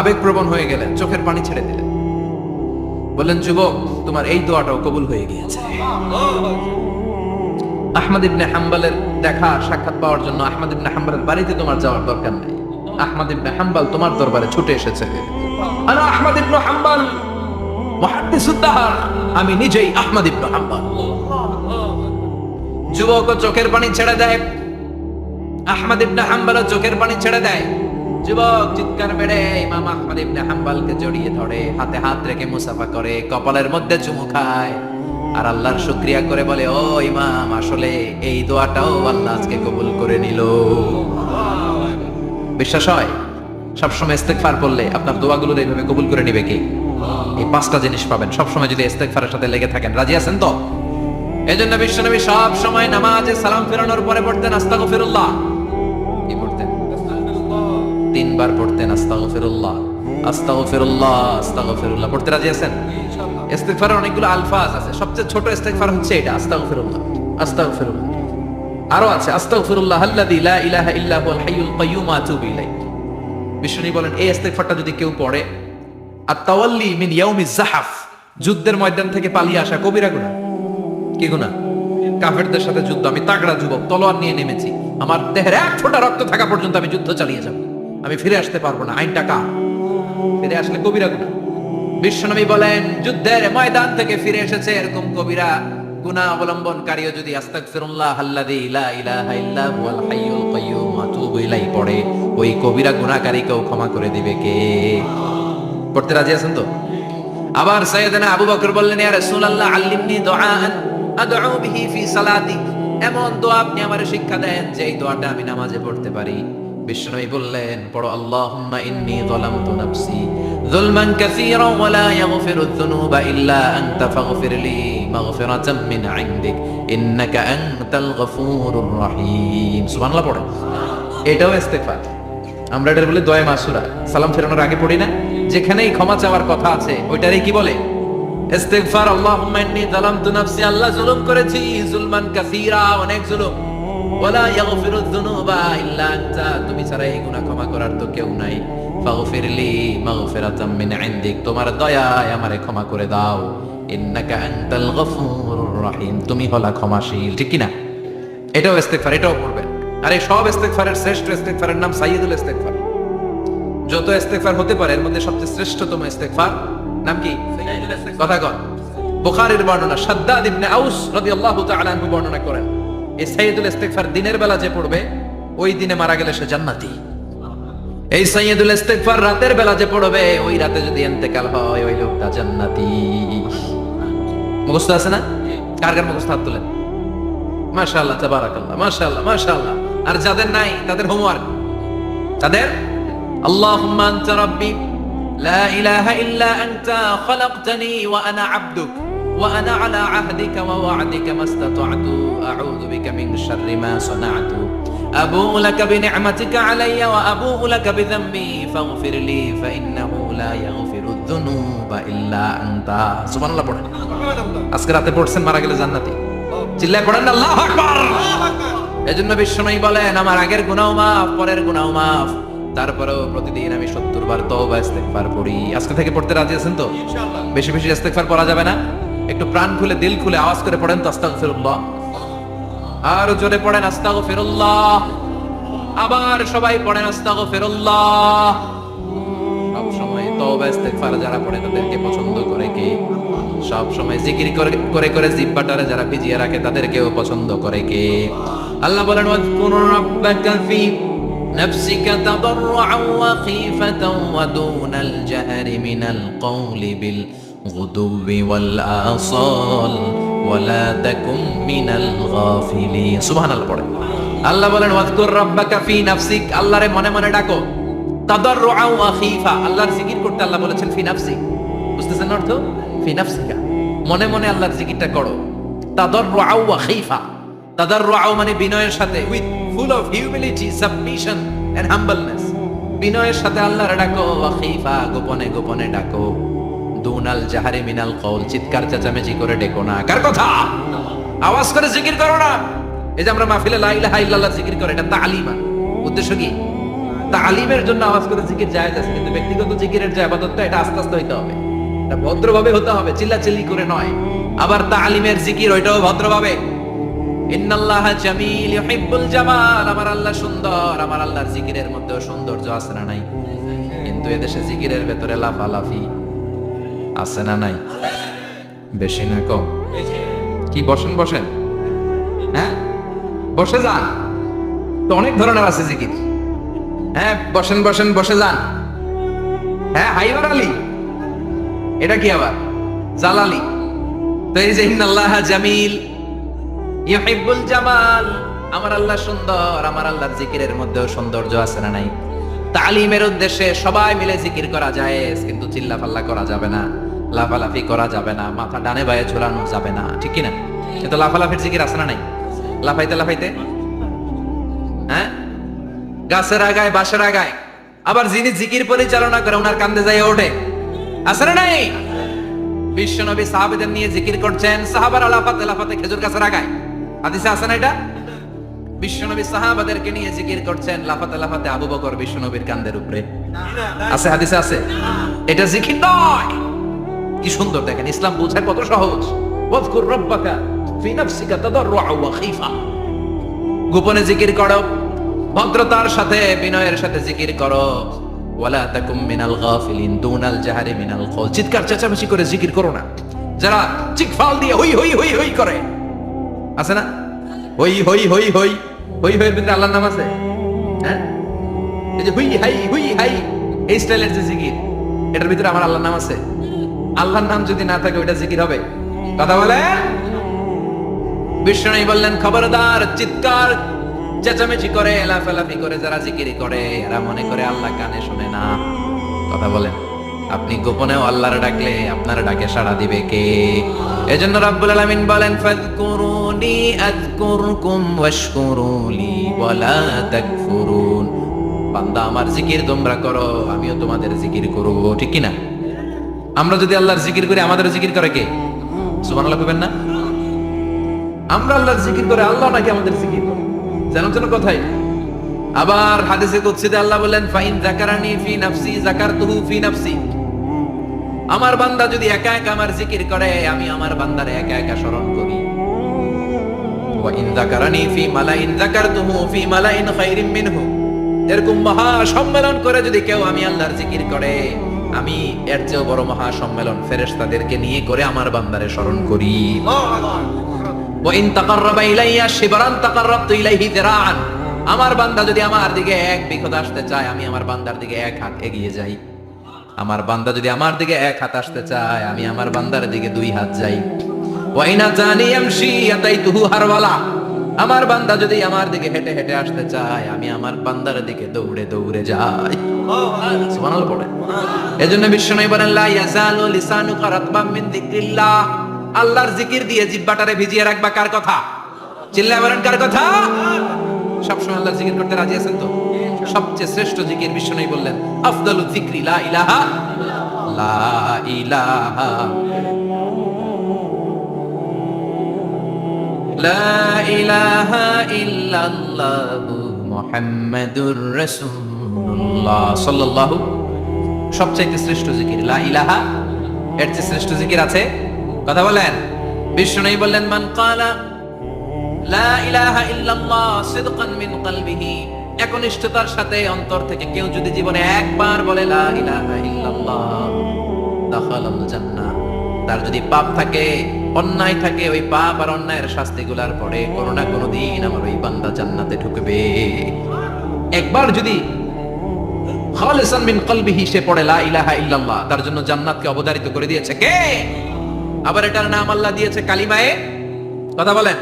আবেগপ্রবণ হয়ে গেলেন, চোখের পানি ছেড়ে দিলেন, বললেন, যুবক তোমার এই দোয়াটাও কবুল হয়ে গিয়েছে। আহমদ ইবনে হাম্বলের দেখা সাক্ষাৎ পাওয়ার জন্য আহমদ ইবনে হাম্বলের বাড়িতে তোমার যাওয়ার দরকার নেই, আহমদ ইবনে হাম্বল তোমার দরবারে ছুটে এসেছে। আনা আহমদ ইবনে হাম্বল মুহাদ্দিসুদ দাহর, আমি নিজেই আহমদ ইবনে হাম্বল। যুবক চোখের পানি ছেড়ে দেয়, আহমদ ইবনে হাম্বল চোখের পানি ছেড়ে দেয়। যুবক চিৎকার মেরে ইমাম আহমদ ইবনে হাম্বলকে জড়িয়ে ধরে, হাতে হাত রেখে মুসাফা করে, কপালের মধ্যে চুমু খায় আর আল্লাহর শুকরিয়া করে বলে, ও ইমাম, আসলে এই দোয়াটাও আল্লাহ আজকে কবুল করে নিল। বিশ্বাস হয়? সবসময় ইস্তেগফার করলে আপনার দোয়াগুলো এইভাবে কবুল করে নিবে কে? এই 5টা জিনিস পাবেন সবসময় যদি ইস্তেগফারের সাথে লেগে থাকেন। রাজি আছেন তো? এজন্য বিশ্বনবী সব সময় নামাজে সালাম ফেরানোর পরে পড়তেন আস্তাগফিরুল্লাহ। কি পড়তেন? 3 বার পড়তেন আস্তাগফিরুল্লাহ, আস্তাগফিরুল্লাহ, আস্তাগফিরুল্লাহ। পড়তে রাজি আছেন? ইস্তেগফারের অনেকগুলো আলফাজ আছে, সবচেয়ে ছোট ইস্তেগফার হচ্ছে এটা, আস্তাগফিরুল্লাহ, আস্তাগফিরুল্লাহ। আরো আছে আস্তাগফিরুল্লাহ আল্লাযী লা ইলাহা ইল্লা হুয়াল হাইয়ুল কাইয়্যুম ওয়া আতুবু ইলাইহি। বিষ্ণু বলেন এই ইস্তেগফারটা যদি কেউ পড়ে, আত-তাওয়াল্লি মিন ইয়াউমিজ যাহাফ, যুদ্ধের ময়দান থেকে পালিয়ে আসা কবিরা গুনাহ। কি গুনাহ? কাফেরদের সাথে যুদ্ধ, আমি তাগড়া যুবক, তলোয়ার নিয়ে নেমেছি, আমার দেহের এক ফোঁটা রক্ত থাকা পর্যন্ত আমি যুদ্ধ চালিয়ে যাব, আমি ফিরে আসতে পারবো না, আইন টাকা ফিরে আসলে কবিরা গুনাহ। বিশ্বনবী বলেন যুদ্ধের ময়দান থেকে ফিরে এসেছে এরকম কবিরা গুনাহ অবলম্বনকারীও যদি আস্তাগফিরুল্লাহ আল্লাযী লা ইলাহা ইল্লা হুয়াল হাইয়ুল কাইয়্যুম ওয়া আতুবু ইলাইহি পড়ে, ওই কবিরা গুনাহকারীকেও ক্ষমা করে দিবে কে? পড়তে রাজি আছেন তো? আবার সাইয়েদনা আবু বকর বললেন ইয়া রাসূলুল্লাহ আল্লিমনি দুআআন আদউ বিহি ফি সালাতি, এমন দোয়া আপনি আমারে শিক্ষা দেন যে এই দোয়াটা আমি নামাজে পড়তে পারি। বিষ্ণুই বললেন পড়ো আল্লাহুম্মা ইন্নী যালামতু নাফসি যুলমান কাসীরান ওয়া লা ইয়াগফিরুয যুনুবা ইল্লা আনতা ফাগফিরলি মাগফিরাতাম মিন ইনদিক ইন্নাকা আনতাল গফুরুর রহিম। সুবহানাল্লাহ পড়ে, এটাও ইস্তেগফার। আমরা এটা বলি দোয়া মাসুরা, সালাম ফেরানোর আগে পড়ি না? যেখানেই ক্ষমা চাওয়ার কথা আছে ওইটারই কি বলে? ইস্তিগফার। আল্লাহুম্মা ইন্নী যালামতু নাফসি, আল্লাহ জুলুম করেছি, যুলমান কাসীরা, অনেক জুলুম, ওয়ালা ইয়াগফিরুয যুনুবা ইল্লা আনতা, তুমি ছাড়া এই গুনাহ ক্ষমা করার তো কেউ নাই, ফাগফিরলি মাগফিরাতাম মিন ইনদিক, তোমার দয়ায় আমারে ক্ষমা করে দাও, ইন্নাকা আনতাল গফুরুর রহিম, তুমি হলা ক্ষমাশীল। ঠিক কি না? এটাও ইস্তিগফার, এটাও পড়বেন। আর এই সব ইস্তেগফারের শ্রেষ্ঠ ইস্তেগফারের নাম সাইয়্যিদুল ইস্তেগফার। যত ইস্তেগফার হতে পারে এর মধ্যে সবচেয়ে শ্রেষ্ঠতম ইস্তেগফার নাম কি? কথা কন। বুখারীর বর্ণনা, শাদ্দাদ ইবনে আউস রাদিয়াল্লাহু তাআলা আনহু বর্ণনা করেন এই সাইয়্যিদুল ইস্তেগফার দিনের বেলা যে পড়বে ওই দিনে মারা গেলে সে জান্নাতি। এই সাইয়্যিদুল ইস্তেগফার রাতের বেলা যে পড়বে ওই রাতে যদি ইন্তেকাল হয় ওই লোকটা জান্নাতি। মুখস্থ আছে না? কার কার মুখস্থ? হাত তোলেন। মাশাআল্লাহ, তাবারাকাল্লাহ, মাশাআল্লাহ, মাশাআল্লাহ। আর যাদের নাই তাদের হোমওয়ার্ক, তাদের আল্লাহুম্মা আনতা রাব্বি লা ইলাহা ইল্লা আনতা খালাকতানি ওয়া আনা আবদুক ওয়া আনা আলা আহদিকা ওয়া ওয়া'দিকা মাস্তাতা'তু আউযু বিকা মিন শাররি মা সানা'তু আবু'ু লাকা বিনি'মাতিকা আলাইয়া ওয়া আবু'ু লাকা বিযামবি ফাগফিরলি ফাইন্নাহু লা ইয়াগফিরুয যুনুবা ইল্লা আনতা। সুবহানাল্লাহ পড়েন। আজকে রাতে পড়ছেন, মারা গেলে জান্নাতি। চিল্লায় পড়েন আল্লাহু আকবার। এজন্য বিশ্বনবী বলেন আমার আগের গুনাহ মাফ, পরের গুনাহ মাফ, তারপরেও প্রতিদিন আমি 70 বার তওবা ইস্তেগফার পড়ি। আজকে থেকে পড়তে রাজি আছেন তো? ইনশাআল্লাহ। বেশি বেশি ইস্তেগফার পড়া যাবে না? একটু প্রাণ খুলে দিল খুলে আওয়াজ করে পড়েন তো আস্তাগফিরুল্লাহ। আর জোরে পড়েন আস্তাগফিরুল্লাহ। আবার সবাই পড়েন আস্তাগফিরুল্লাহ। সব সময় তওবা ইস্তেগফার যারা পড়ে তাদেরকে পছন্দ করে কে? সব সময় জিকির করে করে জিহ্বাটারে যারা ভিজিয়ে রাখে তাদেরকেও পছন্দ করে কে? আল্লাহ বলেন ওয়াজকুর রাব্বাকা ফি নাফসিকা তাদাররুআন ওয়া খীফাতান ওয়া দুনাল জাহরি মিনাল কওলি বিল গুদুবি ওয়াল আসাল ওয়া লা তাকুম মিনাল গাফিলিন। সুবহানাল্লাহ পড়ে। আল্লাহ বলেন ওয়াজকুর রাব্বাকা ফি নাফসিক, আল্লাহরে মনে মনে ডাকো, তাদাররুআন ওয়া খীফা, আল্লাহর জিকির করতে আল্লাহ বলেছেন ফি নাফসিক। বুঝতেছেন অর্থ? ফি নাফসিকা, মনে মনে আল্লাহর জিকিরটা করো। তাদাররুআ ওয়া খীফা, তাদাররুআ মানে বিনয়ের সাথে, with full of humility, submission and humbleness, বিনয়ের সাথে আল্লাহর ডাকো। ওয়া খীফা, গোপনে গোপনে ডাকো। দুনাল জাহারি মিনাল কওল, চিৎকার চেঁচামেচি করে ডেকো না। কার কথা? আওয়াজ করে জিকির করো না। এই যে আমরা মাহফিলে লা ইলাহা ইল্লাল্লাহ জিকির করে, এটা তালিমা। উদ্দেশ্য কি? তালিমের জন্য আওয়াজ করে জিকির জায়েজ আছে, কিন্তু ব্যক্তিগত জিকিরের যে ইবাদতটা এটা আস্তে আস্তে হইতে হবে, এটা ভদ্রভাবে হতে হবে, চিল্লাচিল্লি করে নয়। আবার তালিমের জিকির ওইটাও ভদ্রভাবে। ইন্নাল্লাহা জামিল ইউহিব্বুল জামাল, আমার আল্লাহ সুন্দর, আমার আল্লাহর জিকিরের মধ্যেও সৌন্দর্য আছে না নাই? কিন্তু এদেশে জিকিরের ভেতরে লাফালাফি আছে না নাই? বেশি না কম? কি বসেন বসেন, হ্যাঁ বসে যান তো, অনেক ধরনের আছে জিকির। হ্যাঁ বসেন বসেন, বসে যান। হ্যাঁ হাইবার আলী, এটা কি আবার জালালি? তো এই যে ইন্নাল্লাহা জামিল ইউহিব্বুল জামাল, আমার আল্লাহ সুন্দর, আমার আল্লাহর জিকিরের মধ্যেও সৌন্দর্য আছে না নাই? তালিমের উদ্দেশ্যে সবাই মিলে জিকির করা যায়, কিন্তু চিল্লাফাল্লা করা যাবে না, লাফালাফি করা যাবে না, মাথা ডানে বায়ে ঝোলানো যাবে না। ঠিক কি না? কিন্তু লাফালাফির জিকির আছে না নাই? লাফাইতে লাফাইতে, হ্যাঁ গাছের আগায় বাঁশের আগায়, আবার যিনি জিকির পরিচালনা করে ওনার কান্দে যায় ওঠে, আছে না নাই? বিশ্বনবী সাহাবাদের নিয়ে জিকির করছেন, সাহাবারা লাফাতে লাফাতে খেজুর গাছের আগায়। হাদিসে আছে না এটা? বিশ্বনবী সাহাবাদেরকে নিয়ে জিকির করছেন, লাফাতে লাফাতে আবু বকর বিশ্বনবীর কাঁধের উপরে। আছে, হাদিসে আছে। এটা জিকির নয়। কি সুন্দর দেখেন, ইসলাম বোঝা কত সহজ। ওয়াজকুর রাব্বাকা ফি নাফসিকা তাদাররুআ ওয়া খীফা। গোপনে জিকির করো, ভদ্রতার সাথে বিনয়ের সাথে জিকির করো। ওয়ালা তাকুম মিনাল গাফিলিন দুনাল জাহরি মিনাল কওল। চিৎকার চেঁচামেচি করে জিকির করো না। যারা চিকফাল দিয়ে হই হই হই হই করে, আছে না? হই হই হই হই হই হইয়ের ভিতরে আল্লাহর নাম আছে? হ্যাঁ, এই যে হুই হাই হুই হাই, এই স্টাইলের যে জিকির, এটার ভিতরে আমার আল্লাহর নাম আছে? আল্লাহর নাম যদি না থাকে ওইটা জিকির হবে? কথা বলে। বিষ্ণু বললেন, খবরদার, চিৎকার চেঁচামেচি করে লাফালাফি করে যারা জিকির করে এরা মনে করে আল্লাহ কানে শুনে না। কথা বলেন। আপনি গোপনেও আল্লাহর ডাকলে আপনার ডাকে সাড়া দিবে কে? এজন্য রাব্বুল আলামিন বলেন, ফাযকুরুনি আযকুরকুম ওয়াশকুরুলি ওয়ালা তাকফুরুন। বান্দা, আমার জিকির তোমরা করো, আমিও তোমাদের জিকির করব। ঠিক কি না? আমরা যদি আল্লাহর জিকির করি, আমাদের জিকির করে কে? সুবহানাল্লাহ কইবেন না? আমরা আল্লাহর জিকির করে, আল্লাহ নাকি আমাদের জিকির করে? জানার জন্য কথাই। আবার হাদিসে কুদসিতে আল্লাহ বলেন, ফাইন যাকারানি ফি নাফসি যাকারতুহু ফি নাফসি। আমার বান্দা যদি একা একা আমার জিকির করে, আমি আমার বান্দারে একা একা স্মরণ করি। ওয়া ইন যাকারানি ফি মালাইন যাকারতুহু ফি মালাইন খায়রিম মিনহু। এরকম মহা সম্মেলন করে যদি কেউ আমি আল্লাহর জিকির করে, আমি এর চেয়েও বড় মহা সম্মেলন ফেরেশতাদেরকে নিয়ে করে আমার বান্দারে স্মরণ করি। ওয়া ইন তাকাররাবা ইলাইয়া শিবরান তাকাররাবতু ইলাইহি যিরাআন। আমার বান্দা যদি আমার দিকে এক বিঘত আসতে চায়, আমি আমার বান্দার দিকে এক হাত এগিয়ে যাই। আমার বান্দা যদি আমার দিকে এক হাত আসতে চায়, আমি আমার বান্দার দিকে দুই হাত যাই। ওয়া ইন আতানি ইয়ামশি আতাইতুহু হারওয়ালা। আমার বান্দা যদি আমার দিকে হেঁটে হেঁটে আসতে চায়, আমি আমার বান্দার দিকে দৌড়ে দৌড়ে যাই। সুবহানাল্লাহ পড়ে। এজন্য বিশ্বনবী বলেন, লা ইয়াজালু লিসানুকা রাতবাম মিন যিকরিল্লাহ। আল্লাহর জিকির দিয়ে জিহ্বাটারে ভিজিয়ে রাখবা। কার কথা? চিল্লায় বলেন, কার কথা? সবসময় আল্লাহর জিকির করতে রাজি আছেন তো? সবচেয়ে শ্রেষ্ঠ জিকির বিশ্বনবী বললেন, আফদালু যিকরি লা ইলাহা লা ইলাহা লা ইলাহা ইল্লাল্লাহু মুহাম্মাদুর রাসূলুল্লাহ সাল্লাল্লাহু। সবচেয়ে শ্রেষ্ঠ জিকির লা ইলাহা। এর চেয়ে শ্রেষ্ঠ জিকির আছে? কথা বলেন। বিষ্ণু বললেন, মান ক্বালা লা ইলাহা ইল্লাল্লাহ সিদকান মিন কলবিহি। একনিষ্ঠতার সাথে অন্তর থেকে কেউ যদি জীবনে একবার বলে লা ইলাহা ইল্লাল্লাহ, দাখালাল জান্নাহ। তার যদি পাপ থাকে, অন্যায় থাকে, ওই পাপ আর অন্যায়ের শাস্তিগুলার পরে কোনো না কোনো দিন আমার ওই বান্দা জান্নাতে ঢুকবে। একবার যদি খালিসান মিন কলবিহি সে পড়ে লা ইলাহা ইল্লাল্লাহ, তার জন্য জান্নাতকে অবধারিত করে দিয়েছে কে? আবার এটার নাম আল্লাহ দিয়েছে কালিমায়ে। কথা বলেন।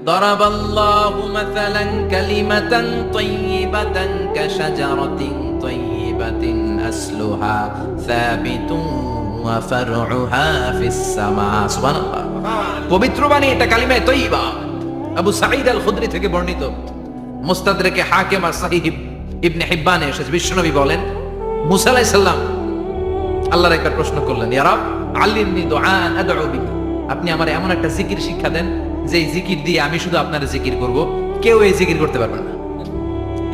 দরাবাল্লাহু মাসালান কালিমাতান তাইয়িবাতান কাশাজারাতিন তাইয়িবাতিন আসলুহা সাবিতুন ওয়া ফারউহা ফিস সামা। সুবহানাল্লাহ। পবিত্র বাণী, এটা কালিমায়ে তাইয়িবা। আবু সাঈদ আল খুদরি থেকে বর্ণিত, মুস্তাদরাকে হাকিম আর সহিহ ইবনে হিব্বানে এসেছে। বিশ্বনবী বলেন, মুসা আলাইহিস সালাম আল্লাহর একবার প্রশ্ন করলেন, ইয়া রাব আল্লিমনি দুআন আদউ বিহি। আপনি আমার এমন একটা জিকির শিক্ষা দেন যে জিকির দিয়ে আমি শুধু আপনার জিকির করব, কেউ এই জিকির করতে পারবে না।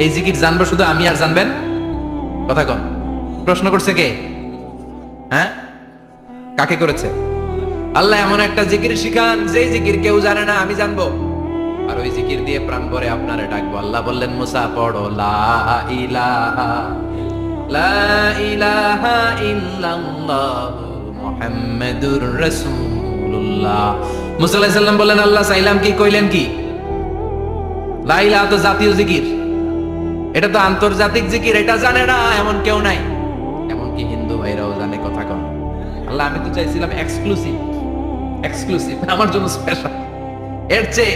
এই জিকির জানবো শুধু আমি আর জানবেন। কথা কন। প্রশ্ন করছে কে? হ্যাঁ, কাকে করেছে? আল্লাহ এমন একটা জিকির শিখান যে জিকির কেউ জানে না, আমি জানবো, আর ওই জিকির দিয়ে প্রাণ ভরে আপনারে ডাকবো। আল্লাহ বললেন, মুসা পড়ো লা ইলাহা লা ইলাহা ইল্লাল্লাহু মুহাম্মাদুর রাসূলুল্লাহ। মুসা আলাইহিস সালাম বললেন, আল্লাহ চাইলাম কি, কইলেন কি? লা ইলাহা তো জাতীয় জিকির, এটা তো আন্তর্জাতিক জিকির, এটা জানে না এমন কেউ নাই। এমনকি হিন্দু ভাইরাও জানে। কথা কন। আল্লাহ, আমি তো চাইছিলাম এক্সক্লুসিভ, এক্সক্লুসিভ আমার জন্য স্পেশাল। এর চেয়ে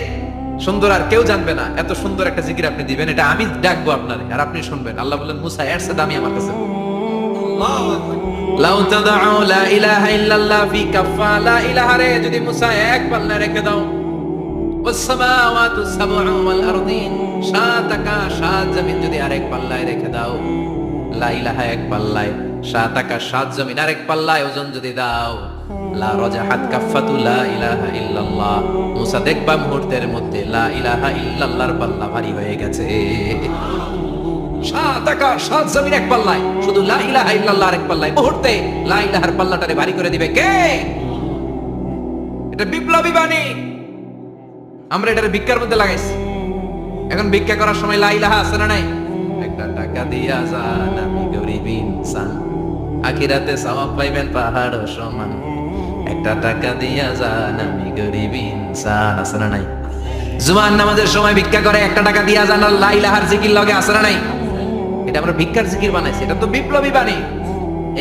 সুন্দর আর কেউ জানবে না। এত সুন্দর একটা জিকির আপনি দিবেন, এটা আমি ডাকবো আপনারে আর আপনি শুনবেন। আল্লাহ বললেন, মুসা এর চেয়ে দামি আমার কাছে। লাউ তাদউ লা ইলাহা ইল্লাল্লাহ ফি কাফা। লা ইলাহা রে যদি মুসা এক পাল্লায় রেখে দাও, ওয়াস সামাওয়াতু সাবউ ওয়াল আরদিন, সাত আকাশ সাত জমিন যদি আরেক পাল্লায় রেখে দাও, লা ইলাহা এক পাল্লায়, সাত আকাশ সাত জমিন আরেক পাল্লায় ওজন যদি দাও, লা রাজাহাত কাফাতু লা ইলাহা ইল্লাল্লাহ। মুসা দেখবা মুহূর্তের মধ্যে লা ইলাহা ইল্লাল্লাহর পাল্লা ভারী হয়ে গেছে। সাত আকাশ সাত জমিন এক পাল্লায়, শুধু লা ইলাহা ইল্লাল্লাহর এক পাল্লায় মুহূর্তে লা ইলাহার পাল্লাটারে ভারী করে দিবে কে? এটা বিপ্লবী বাণী। আমরা এটার ভিক্ষার মধ্যে লাগাইছি। এখন ভিক্ষা করার সময় লা ইলাহা আছে না নাই? একটা টাকা দিয়া যান, আমি গরিব ইনসান, আখিরাতে সওয়াব পাইবেন পাহাড় সমান। একটা টাকা দিয়া যান, আমি গরিব ইনসান, আছে না নাই? জুমার নামাজের সময় ভিক্ষা করে একটা টাকা দিয়া যান, আর লা ইলাহার জিকির লগে আছে না নাই? এটা আমরা ভিক্ষার জিকির বানাইছি। এটা তো বিপ্লবী বাণী।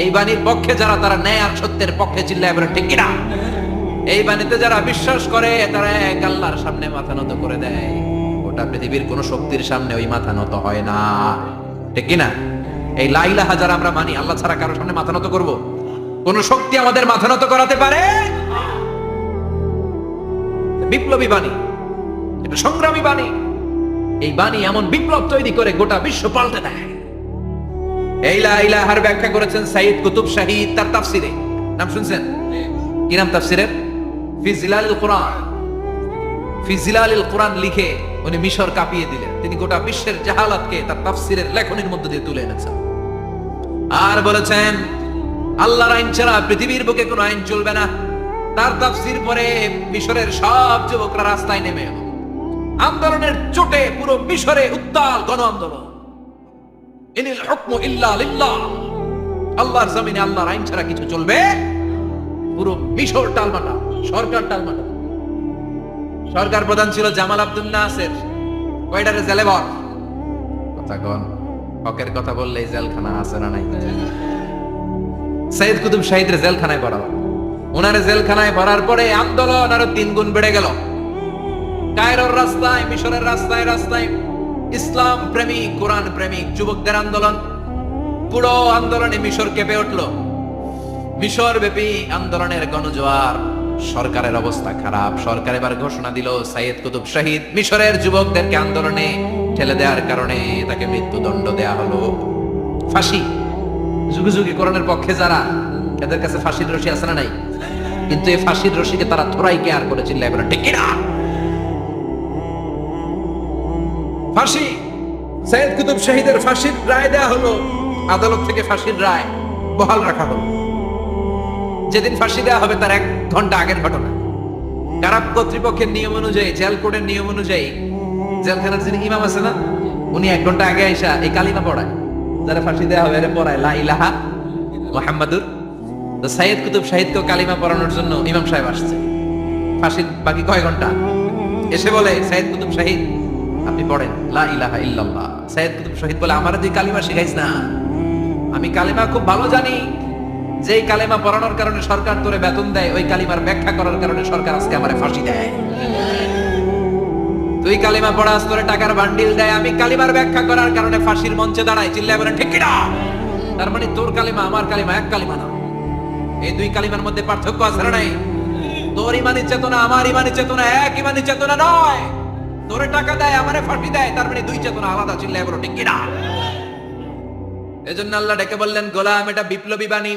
এই বাণীর পক্ষে যারা, তারা ন্যায় আর সত্যের পক্ষে চিল্লায় বলেন ঠিক কিনা? এই বাণীতে যারা বিশ্বাস করে তারা এক আল্লাহর সামনে মাথা নত করে দেয়। গোটা পৃথিবীর কোন শক্তির সামনে ওই মাথা নত হয় না, ঠিক কিনা? এই লা ইলাহা যারা আমরা মানি, আল্লাহ ছাড়া কারোর সামনে মাথা নত করব? কোন শক্তি আমাদের মাথা নত করাতে পারে? বিপ্লবী বাণী, এটা সংগ্রামী বাণী। এই বাণী এমন বিপ্লব তৈরি করে গোটা বিশ্ব পাল্টে দেয়। এই লা ইলাহার ব্যাখ্যা করেছেন সাইয়্যিদ কুতুব শাহীদ তার তাফসিরে। নাম শুনছেন? কি নাম তাফসিরের? ফি জিলালিল কুরআন। ফি জিলালিল কুরআন লিখে উনি মিশর কাঁপিয়ে দিলেন। তিনি গোটা বিশ্বের জাহালাতকে তার তাফসিরের লেখনীর মধ্যে দিয়ে তুলে এনেছেন। আর বলেছেন আল্লাহর আইন ছাড়া পৃথিবীর বুকে কোনো আইন চলবে না। তার তাফসির পরে মিশরের সব যুবকরা রাস্তায় নেমে এলো। আন্দোলনের চোটে পুরো মিশরে উত্তাল গণ আন্দোলন। ইনিল হুকমু ইল্লা লিল্লাহ। আল্লাহর জমিনে আল্লাহর আইন ছাড়া কিছু চলবে? পুরো মিশর টালমাটা, সরকার টালমাটা। সরকার প্রধান ছিল জামাল আব্দুল নাসের। কয়টারে জেলে ভর? কথা কোন? হকের কথা বললে জেলখানা আছে না নাই? সাইয়্যিদ কুতুব শাহীদের জেলখানায় ভরা। ওনারে জেলখানায় ভরার পরে আন্দোলন আরো 3 গুণ বেড়ে গেল। কায়রোর রাস্তায়, মিশরের রাস্তায় রাস্তায় ইসলাম প্রেমিক, কোরআন প্রেমিক যুবকদের আন্দোলন। পুরো আন্দোলনে মিশর কেঁপে উঠল। মিশর ব্যাপী আন্দোলনের গণজোয়ার। সরকারের অবস্থা খারাপ। সরকার এবার ঘোষণা দিল সাইয়্যিদ কুতুব শাহীদ মিশরের যুবকদেরকে আন্দোলনে ঠেলে দেওয়ার কারণে তাকে মৃত্যুদণ্ড দেয়া হলো। ফাঁসি। যুগে যুগে কোরআনের পক্ষে যারা, এদের কাছে ফাঁসির রশি আছে না নাই? কিন্তু এই ফাঁসির রশিকে তারা থোড়াই কেয়ার করে চিল্লায় বলে ঠিক কিনা? ফাঁসি। সাইয়্যিদ কুতুব শাহীদের ফাঁসির রায় দেয়া হলো। আদালত থেকে ফাঁসির রায় বহাল রাখা হলো। যেদিন ফাঁসি দেওয়া হবে তার 1 ঘন্টা আগের ঘটনা। কারাপ কর্তৃপক্ষের নিয়ম অনুযায়ী, জেল কোডের নিয়ম অনুযায়ী জেলখানার যিনি ইমাম আছে না, উনি 1 ঘন্টা আগে আইসা এই কালিমা পড়ায়। যারা ফাঁসি দেওয়া হবে এর পড়ায় লা ইলাহা মুহাম্মাদুর। তো সাইয়্যিদ কুতুব শাহীদকে কালিমা পড়ানোর জন্য ইমাম সাহেব আসছে। ফাঁসির বাকি কয় ঘন্টা, এসে বলে সাইয়্যিদ কুতুব শাহীদ আপনি পড়েন লা ইলাহা ইল্লাল্লাহ। সাইয়্যিদ কুতুব শাহীদ বলে আমারে তুই কালিমা শিখাইস না, আমি কালিমা খুব ভালো জানি। যেই কালিমা পড়ানোর কারণে সরকার তোরে বেতন দেয়, ওই কালিমার ব্যাখ্যা করার কারণে সরকার আজকে আমারে ফাঁসি দেয়। তুই কালিমা পড়াস, তোরে টাকার বান্ডিল দেয়, আমি কালিমার ব্যাখ্যা করার কারণে ফাঁসির মঞ্চে দাঁড়াই। চিল্লায় বলেন ঠিক কিনা? তার মানে তোর কালিমা আমার কালিমা এক কালিমা না। এই 2 কালিমার মধ্যে পার্থক্য আছে না নাই? তোর ইমানি চেতনা আমার ইমানি চেতনা এক ইমানি চেতনা নয়। তোরে টাকা দেয়, আমারে ফাঁসি দেয়, তার মানে 2 চেতনা আলাদা। চিল্লায় বলো ঠিক কিনা? এজন্য আল্লাহ ডেকে বললেন গোলাম, এটা বিপ্লবী বাণী।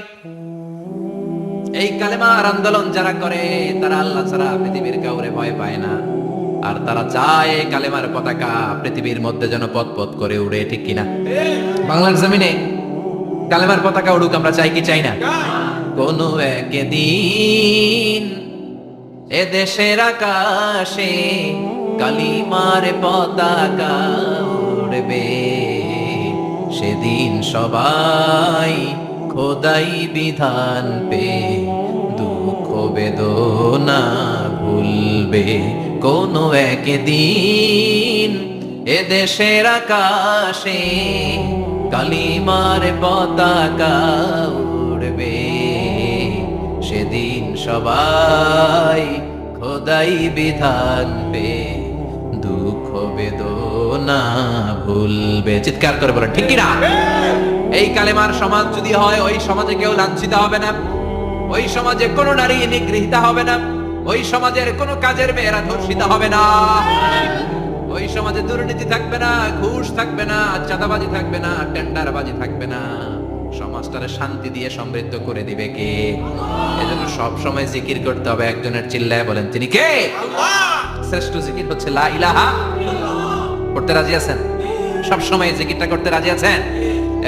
এই কালেমার আন্দোলন যারা করে তারা আল্লাহ ছাড়া পৃথিবীর কাউরে ভয় পায় না। আর তারা চায় কালেমার পতাকা পৃথিবীর মধ্যে যেন পথ করে উড়ে, ঠিক কিনা? বাংলার জমিনে কালেমার পতাকা উড়ুক, আমরা চাই কি চাই না? কোনো একদিন এ দেশের আকাশে কালিমার পতাকা উড়বে। সেদিন সবাই খোদাই বিধান পে দুঃখ বেদনা ভুলবে। কোনো একদিন এ দেশের আকাশে কালিমার পতাকা উড়বে। সেদিন সবাই খোদাই বিধান পে দুঃখ বেদনা ভুলবে। চিৎকার করে বলেন ঠিক কিনা? এই কালেমার সমাজ যদি হয়, ওই সমাজে কেউ লাঞ্ছিত হবে না, ওই সমাজে কোনো নারী নিগৃহীতা হবে না, ওই সমাজের কোনো কাজের মেয়েরা ধর্ষিত হবে না, ওই সমাজে দুর্নীতি থাকবে না, ঘুষ থাকবে না, চাঁদাবাজি থাকবে না, টেন্ডারবাজি থাকবে না, সমাজটারে শান্তি দিয়ে সমৃদ্ধ করে দিবে কে? এজন্য সব সময় জিকির করতে হবে একজনের, চিল্লায় বলেন তিনি কে? শ্রেষ্ঠ জিকির হচ্ছে লা ইলাহা ইল্লাল্লাহ। করতে রাজি আছেন? সব সময় জিকিরটা করতে রাজি আছেন?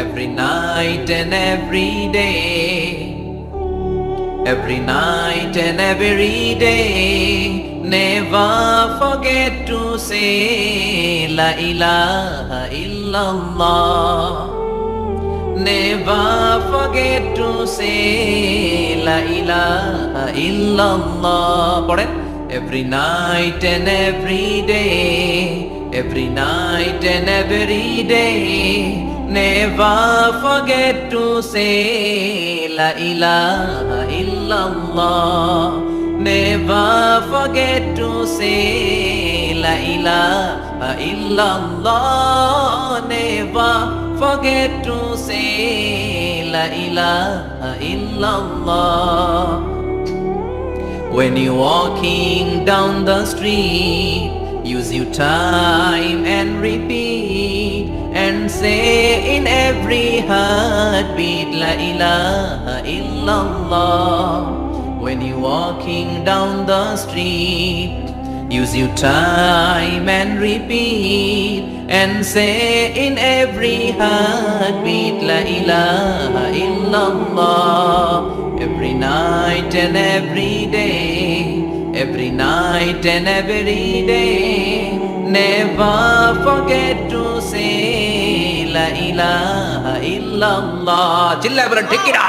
Every night and every day, every night and every day, never forget to say la ilaha illallah. Never forget to say la ilaha illallah. পড়েন, every night and every day, every night and every day, never forget to say la ilaha illallah. Never forget to say la ilaha illallah. Never forget to say la ilaha illallah. When you're walking down the street, use your time and repeat and say in every heartbeat la ilaha illallah. When you're walking down the street, use your time and repeat and say in every heartbeat la ilaha illallah. Every night and every day, every night and every day, never forget to say la ilaha illallah. চিল্লায় বলেন ঠিক কিনা?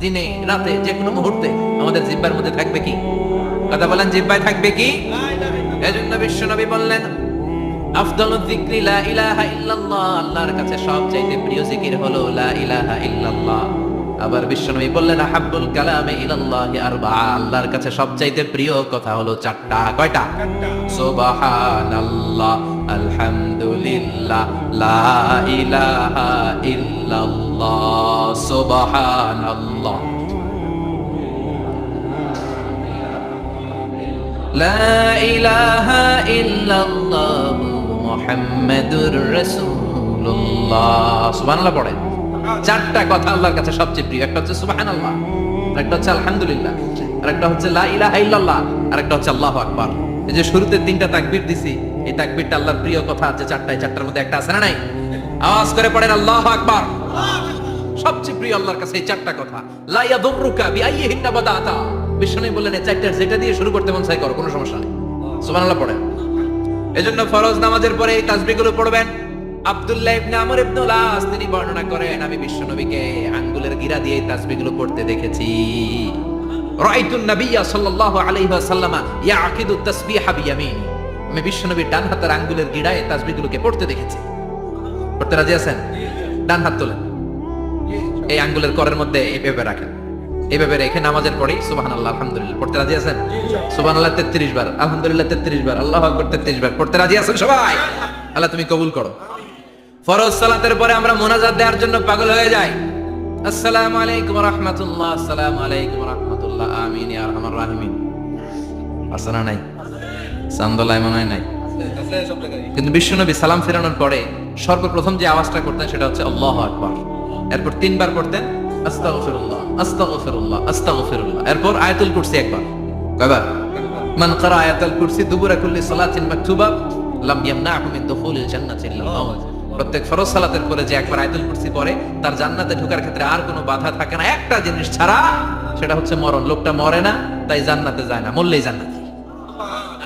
দিনে রাতে যে কোনো মুহূর্তে আমাদের জিহ্বার মধ্যে থাকবে কি? কথা বলেন, জিহ্বায় থাকবে কি? এজন্য বিশ্বনবী বললেন আফদালুয যিকরি লা ইলাহা ইল্লাল্লাহ। আল্লাহর কাছে সবচাইতে প্রিয় জিকির হলো লা ইলাহা ইল্লাল্লাহ। আবার বিশ্বনবী বললেন আহাব্বুল কালামে ইলাল্লাহি আরবাআ। আল্লাহর কাছে সবচাইতে প্রিয় কথা হলো চারটা। কয়টা? সুবহানাল্লাহ, আলহামদুলিল্লাহ, লা ইলাহা ইল্লাল্লাহ। সুবহানাল্লাহ, লা ইলাহা ইল্লাল্লাহ, মুহাম্মাদুর রাসূলুল্লাহ। সুবহানাল্লাহ পড়েন। চারটা কথা আল্লাহর কাছে সবচেয়ে প্রিয়। একটা হচ্ছে সুবহানাল্লাহ, আরেকটা হচ্ছে আলহামদুলিল্লাহ, আরেকটা হচ্ছে লা ইলাহা ইল্লাল্লাহ, আরেকটা হচ্ছে আল্লাহু আকবার। এই যে শুরুতে তিনটা তাকবীর দিছি, এই তাকবীরটা আল্লাহর প্রিয় কথা আছে চারটায়, চারটার মধ্যে একটা আছে না নাই? আওয়াজ করে পড়েন আল্লাহু আকবার। সবচেয়ে প্রিয় আল্লাহর কাছে এই চারটা কথা। লা ইয়াদুররুকা বিআইয়িহিন্না বাদাতা। বিষ্ণু বললেন এই চারটার যেটা দিয়ে শুরু করতে মন চাই করো, কোনো সমস্যা নেই। সুবহানাল্লাহ পড়েন। এজন্য ফরজ নামাজের পরে এই তাসবিহগুলো পড়বেন। আব্দুল্লাহ ইবনে আমর ইবনে আস তিনি বর্ণনা করেন, আমি বিশ্বনবীকে আঙ্গুলের গিরা দিয়ে এই তাসবিহগুলো পড়তে দেখেছি। রাআইতুন নাবিয়্যা সাল্লাল্লাহু আলাইহি ওয়াসাল্লাম ইয়াকিদু তাসবিহা বিয়ামিনি। আমি বিশ্বনবীর ডান হাতের আঙ্গুলের গিরায় তাসবিহগুলোকে পড়তে দেখেছি। পড়তে রাজি আছেন? ডান হাত তোলেন, এই আঙ্গুলের করের মধ্যে এইভাবে রাখেন, এইভাবে রেখে নামাজের পরে সুবহানাল্লাহ, আলহামদুলিল্লাহ পড়তে রাজি আছেন? সুবহানাল্লাহ 33 বার, আলহামদুলিল্লাহ 33 বার, আল্লাহু আকবার 33 বার। পড়তে রাজি আছেন সবাই? আল্লাহ তুমি কবুল করো। ফরজ সালাতের পরে আমরা মুনাজাত দেওয়ার জন্য পাগল হয়ে যাই। আসসালামু আলাইকুম ওয়া রাহমাতুল্লাহ, আসসালামু আলাইকুম ওয়া রাহমাতুল্লাহ, আমিন ইয়া আরহামার রাহিমিন। আসনা নাই? সান্দলায় মনে হয় নাই। কিন্তু বিশ্বনবী সালাম ফেরানোর পরে সর্বপ্রথম যে আওয়াজটা করতেন সেটা হচ্ছে আল্লাহু আকবার। এরপর 3 বার পড়তেন আস্তাগফিরুল্লাহ, আস্তাগফিরুল্লাহ, আস্তাগফিরুল্লাহ। এরপর আয়াতুল কুরসি একবার। কয়বার? মান ক্বারা আয়াতুল কুরসি দুবুরা কুল্লি সালাতিন মাকতুবা লাম ইয়ামনাহু মিন দুখুলিল জান্নাতি ইল্লাল মাউত। প্রত্যেক ফরজ সালাতের পরে যে একবার আয়াতুল কুরসি পড়ে তার জান্নাতে ঢোকার ক্ষেত্রে আর কোনো বাধা থাকে না, একটা জিনিস ছাড়া, সেটা হচ্ছে মরণ। লোকটা মরে না তাই জান্নাতে যায় না, মরলেই জান্নাতি।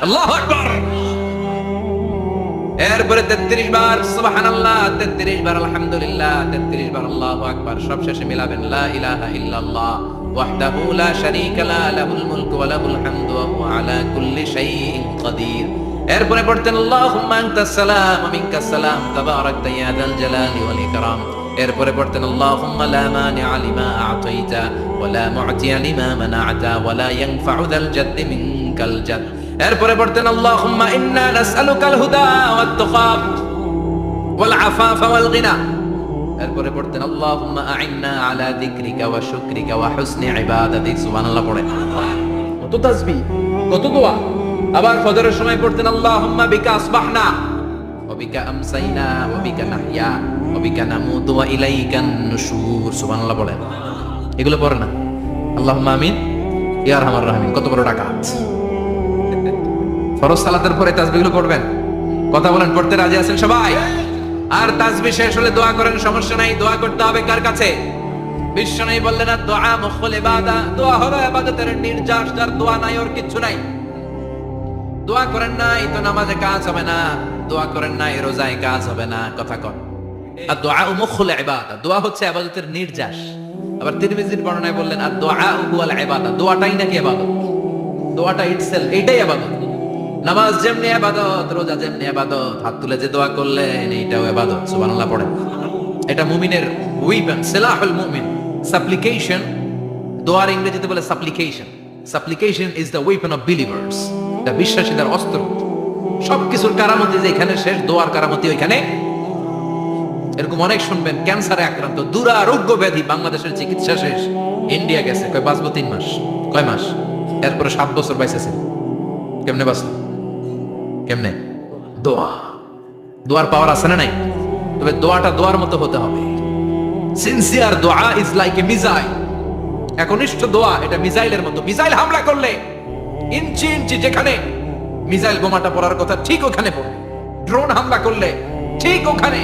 আল্লাহু আকবার। এরপরে 33 বার সুবহানাল্লাহ, 33 বার আলহামদুলিল্লাহ, 33 বার আল্লাহু আকবার। সব শেষে মিলাবেন লা ইলাহা ইল্লাল্লাহ ওয়াহদাহু লা শারীকা লা লাহুল মুলকু ওয়া লাহুল হামদু ওয়া হুয়া আলা কুল্লি শাইইন কাদির। এরপরে পড়তেন আল্লাহুম্মা আনতাস সালাম ওয়া মিনকাস সালাম তাবারাকতা ইয়া যাল জালালি ওয়াল ইকরাম। এরপরে পড়তেন আল্লাহুম্মা লা মানিআ লিমা আ'তাইতা ওয়া লা মু'তিয়া লিমা মানা'তা ওয়া লা ইয়ানফা'ু যাল জাদ্দি মিনকাল জাদ। এরপরে পড়তেন আল্লাহুম্মা ইন্না নাসআলুকাল হুদা ওয়াত তুকা ওয়াল আফাফা ওয়াল গিনা। এরপরে পড়তেন আল্লাহুম্মা আ'ইন্না আলা যিকরিকা ওয়া শুকরিকা ওয়া হুসনি ইবাদাতিক। সুবহানাল্লাহ পড়েন। কত তাসবিহ, কত দোয়া। আবার ফজরের সময় পড়তেন আল্লাহুম্মা বিকা আসবাহনা ওয়া বিকা আমসাইনা ওয়া বিকা নাহইয়া ওয়া বিকা নামুতু ওয়া ইলাইকান নুশুর। সুবহানাল্লাহ বলেন। এগুলো পড়ে না? আল্লাহুম্মা আমিন ইয়া আরহামার রাহিমিন। কত বড় ডাকাত! ফরজ সালাতের পরে তাসবিহগুলো পড়বেন। কথা বলেন, পড়তে রাজি আছেন সবাই? আর তাসবিহ শেষ হলে দোয়া করেন, সমস্যা নাই। দোয়া করতে হবে কার কাছে? বিশ্বনবী বললেন না, দোয়া মুখল ইবাদত। দোয়া হলো ইবাদতের নির্যাস। যার দোয়া নাই ওর কিচ্ছু নাই। দোয়া করেন নাই তো নামাজে কাজ হবে না, দোয়া করেন নাই রোজায় কাজ হবে না। কথা কর। আর দোয়া মুখল ইবাদত, দোয়া হচ্ছে ইবাদতের নির্যাস। আবার তিরমিজির বর্ণনায় বললেন আর দোয়া হুয়াল ইবাদত, দোয়াটাই নাকি ইবাদত। দোয়াটা ইটসেলফ, এইটাই ইবাদত। নামাজ যেমনি ইবাদত, রোজা যেমনি ইবাদত, হাত তুলে যে দোয়া করলেন এইটাও ইবাদত। সুবহানাল্লাহ পড়েন। এটা মুমিনের ওয়েপন, সিলাহুল মুমিন। সাপ্লিকেশন, দোয়ার ইংরেজিতে বলে সাপ্লিকেশন। সাপ্লিকেশন is the weapon of believers. এটা বিশ্বাসীদের অস্ত্র। সবকিছুর কারামতি যেখানে শেষ, দোয়ার কারামতি ওইখানে। এরকম অনেক শুনবেন, ক্যান্সারে আক্রান্ত, দুরারোগ্য ব্যাধি, বাংলাদেশের চিকিৎসা শেষ, ইন্ডিয়া গেছে, কয় বাঁচবো 3 মাস। কয় মাস? এরপরে 7 বছর বাইসেছে। কেমনে বাঁচলো? কেমনে? দোয়া। দোয়ার পাওয়ার আছে না নাই? তবে দোয়াটা দোয়ার মতো হতে হবে। সিনসিয়ার দোয়া ইজ লাইক এ মিসাইল। একনিষ্ঠ দোয়া এটা মিসাইলের মতো। মিসাইল হামলা করলে ইঞ্চি ইঞ্চি যেখানে মিসাইল বোমাটা পড়ার কথা ঠিক ওখানে পড়ে। ড্রোন হামলা করলে ঠিক ওখানে।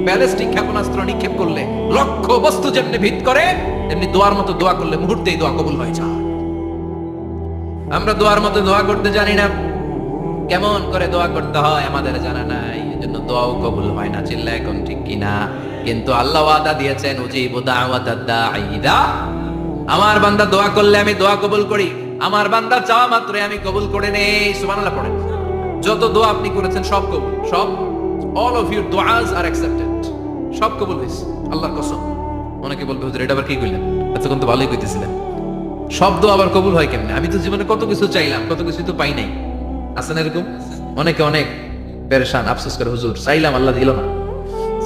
ব্যালিস্টিক ক্ষেপণাস্ত্র নিক্ষেপ করলে লক্ষ্য বস্তু যেমনি ভিত করে, তেমনি দোয়ার মতো দোয়া করলে মুহূর্তেই দোয়া কবুল হয়ে যায়। আমরা দোয়ার মতো দোয়া করতে জানি না। কেমন করে দোয়া করতে হয় আমাদের জানা নাই, এজন্য দোয়াও কবুল হয় না। চিল্লা এখন ঠিক কিনা? কিন্তু আল্লাহ ওয়াদা দিয়েছেন, উজিবু দাওয়াতাদ দাঈ ইযা। আমার বান্দা দোয়া করলে আমি দোয়া কবুল করি। আমার বান্দা চাওয়া মাত্রই আমি কবুল করে নেই। সুবহানাল্লাহ পড়েন। যত দোয়া আপনি করেছেন সব কবুল। সব, all of your du'as are accepted। সব কবুল হয়েছে আল্লাহর কসম। অনেকে বলবে হুজুর এটা আবার কি কইলেন? এতক্ষণ তো ভালোই কইতেছিলেন। সব দোয়া আবার কবুল হয় কেমনে? আমি তো জীবনে কত কিছু চাইলাম, কত কিছু তো পাই নাই। আছে না এরকম? অনেকে অনেক পেরেশান, আফসোস করে, হুজুর চাইলাম আল্লাহ দিল না।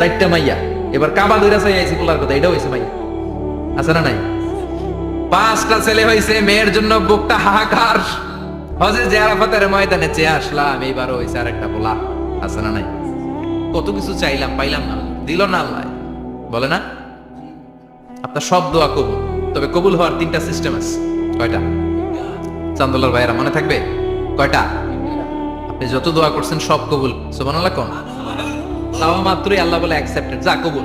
4টা মাইয়া, এবার কাবা ধরে চাই আইছি বলার কথা, এটাও হয়েছে মাইয়া। আছে না নাই? 5টা ছেলে হয়েছে, মেয়ের জন্য বুকটা হাহাকার। হজে যে আরাফাতের ময়দানে চেয়ে আসলাম, এইবারও হয়েছে আরেকটা পোলা। আছে না নাই? কত কিছু চাইলাম, পাইলাম না, দিল না আল্লাহ। বলে না আপনার সব দোয়া কবুল। তবে কবুল হওয়ার 3টা সিস্টেম আছে। কয়টা? চান্দুল্লাহর ভাইয়েরা মনে থাকবে? কয়টা? আপনি যত দোয়া করছেন সব কবুল। সুবহানাল্লাহ কোন? চাওয়া মাত্রই আল্লাহ বলে অ্যাকসেপ্টেড, যা কবুল।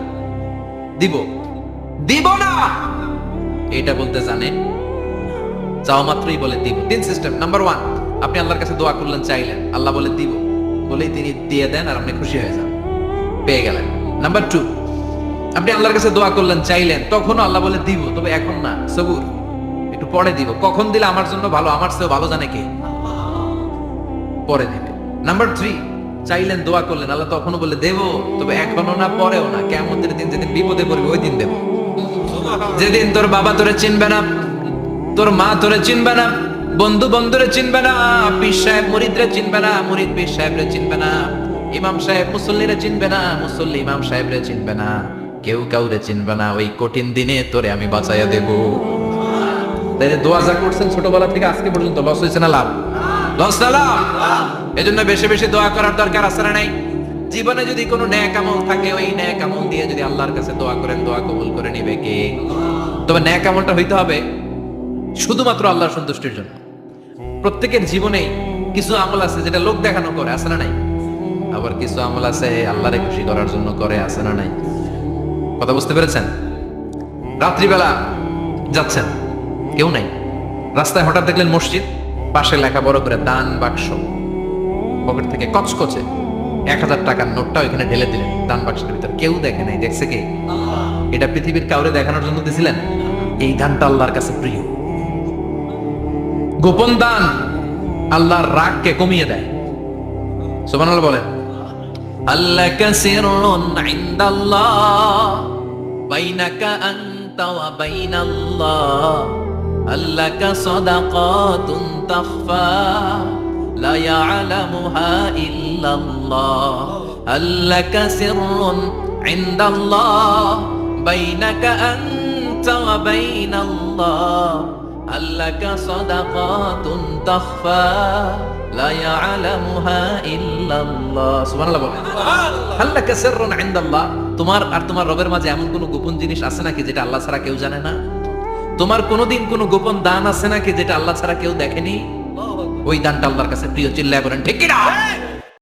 দিব দিব না এটা বলতে জানে, চাওয়া মাত্রই বলে দিব। 3 সিস্টেম। নাম্বার 1, আপনি আল্লাহর কাছে দোয়া করলেন, চাইলেন, আল্লাহ বলে দিব, বলেই তিনি দিয়ে দেন আর আপনি খুশি হয়ে যান, পেয়ে গেলেন। নাম্বার 2, আপনি আল্লাহর কাছে দোয়া করলেন, চাইলেন, তখনও আল্লাহ বলে দিব, তবে এখন না, সবুর, একটু পরে দিব। কখন দিলে আমার জন্য ভালো, আমার চেয়ে ভালো জানে কে, পরে দিবে। নাম্বার 3, চাইলেন, দোয়া করলেন, আল্লাহ তখনও বলে দেব, তবে এখনো না, পরেও না, কিয়ামতের দিন যেদিন বিপদে পড়বে ওই দিন দেব। যেদিন তোর বাবা তোরে চিনবে না, তোর মা তোরে চিনবে না, বন্ধু বন্ধুরে চিনবে না, পীর সাহেব মুরিদরে চিনবে না, মুরিদ পীর সাহেবরে চিনবে না, ইমাম সাহেব মুসল্লিরে চিনবে না, মুসল্লি ইমাম সাহেবরে চিনবে না, কেউ কাউরে চিনবে না। ওই কঠিন দিনে তোরে আমি বাঁচাইয়া দেব। তাই দোয়া যা করছেন ছোটবেলা থেকে আজকে পর্যন্ত, লস হয়েছে না লাভ? লস না লাভ? এজন্য বেশি বেশি দোয়া করার দরকার আছে না নাই? জীবনে যদি কোনো নেক আমল থাকে, ওই নেক আমল দিয়ে যদি আল্লাহর কাছে দোয়া করেন, দোয়া কবুল করে নিবে কে? তবে নেক আমলটা হইতে হবে শুধুমাত্র আল্লাহর সন্তুষ্টির জন্য। প্রত্যেকের জীবনেই কিছু আমল আছে যেটা লোক দেখানো করে, আছে না নাই? আবার কিছু আমল আছে আল্লাহরে খুশি করার জন্য করে, আছে না নাই? কথা বুঝতে পেরেছেন? রাত্রিবেলা যাচ্ছেন, কেউ নাই, রাস্তায় হঠাৎ দেখলেন মসজিদ, পাশে লেখা বড় করে দান বাক্স, পকেট থেকে কচকচে 1000 টাকার নোটটা ওইখানে ঢেলে দিলেন দান বাক্সের ভিতর। কেউ দেখে নাই, দেখছে কে? এটা পৃথিবীর কাউরে দেখানোর জন্য দিছিলেন? এই দানটা আল্লাহর কাছে প্রিয়। গোপন দান আল্লাহর রাগকে কমিয়ে দেয়। সুবহানাল্লাহ বলেন। আল্লাকা সিররুন ইনদাল্লাহ বাইনাকা আনতা ওয়া বাইনাল্লাহ, আল্লাকা সাদাকাতুন তাখফা লা ইয়ালামুহা ইল্লাল্লাহ, আল্লাকা সিররুন ইনদাল্লাহ বাইনাকা আনতা ওয়া বাইনাল্লাহ, আল্লাকা সাদাকাতুন তাখফা লা ইয়ালামুহা ইল্লাল্লাহ। সুবহানাল্লাহ বলেন। হাল লাকা সিররুন ইনদাল্লাহ, তোমার আর তোমার রবের মাঝে এমন কোনো গোপন জিনিস আছে নাকি যেটা আল্লাহ ছাড়া কেউ জানে না? তোমার কোনোদিন কোনো গোপন দান আছে নাকি যেটা আল্লাহ ছাড়া কেউ দেখেনি? ওই দানটা আল্লাহর কাছে প্রিয়। চিল্লায় বলেন ঠিক কি না?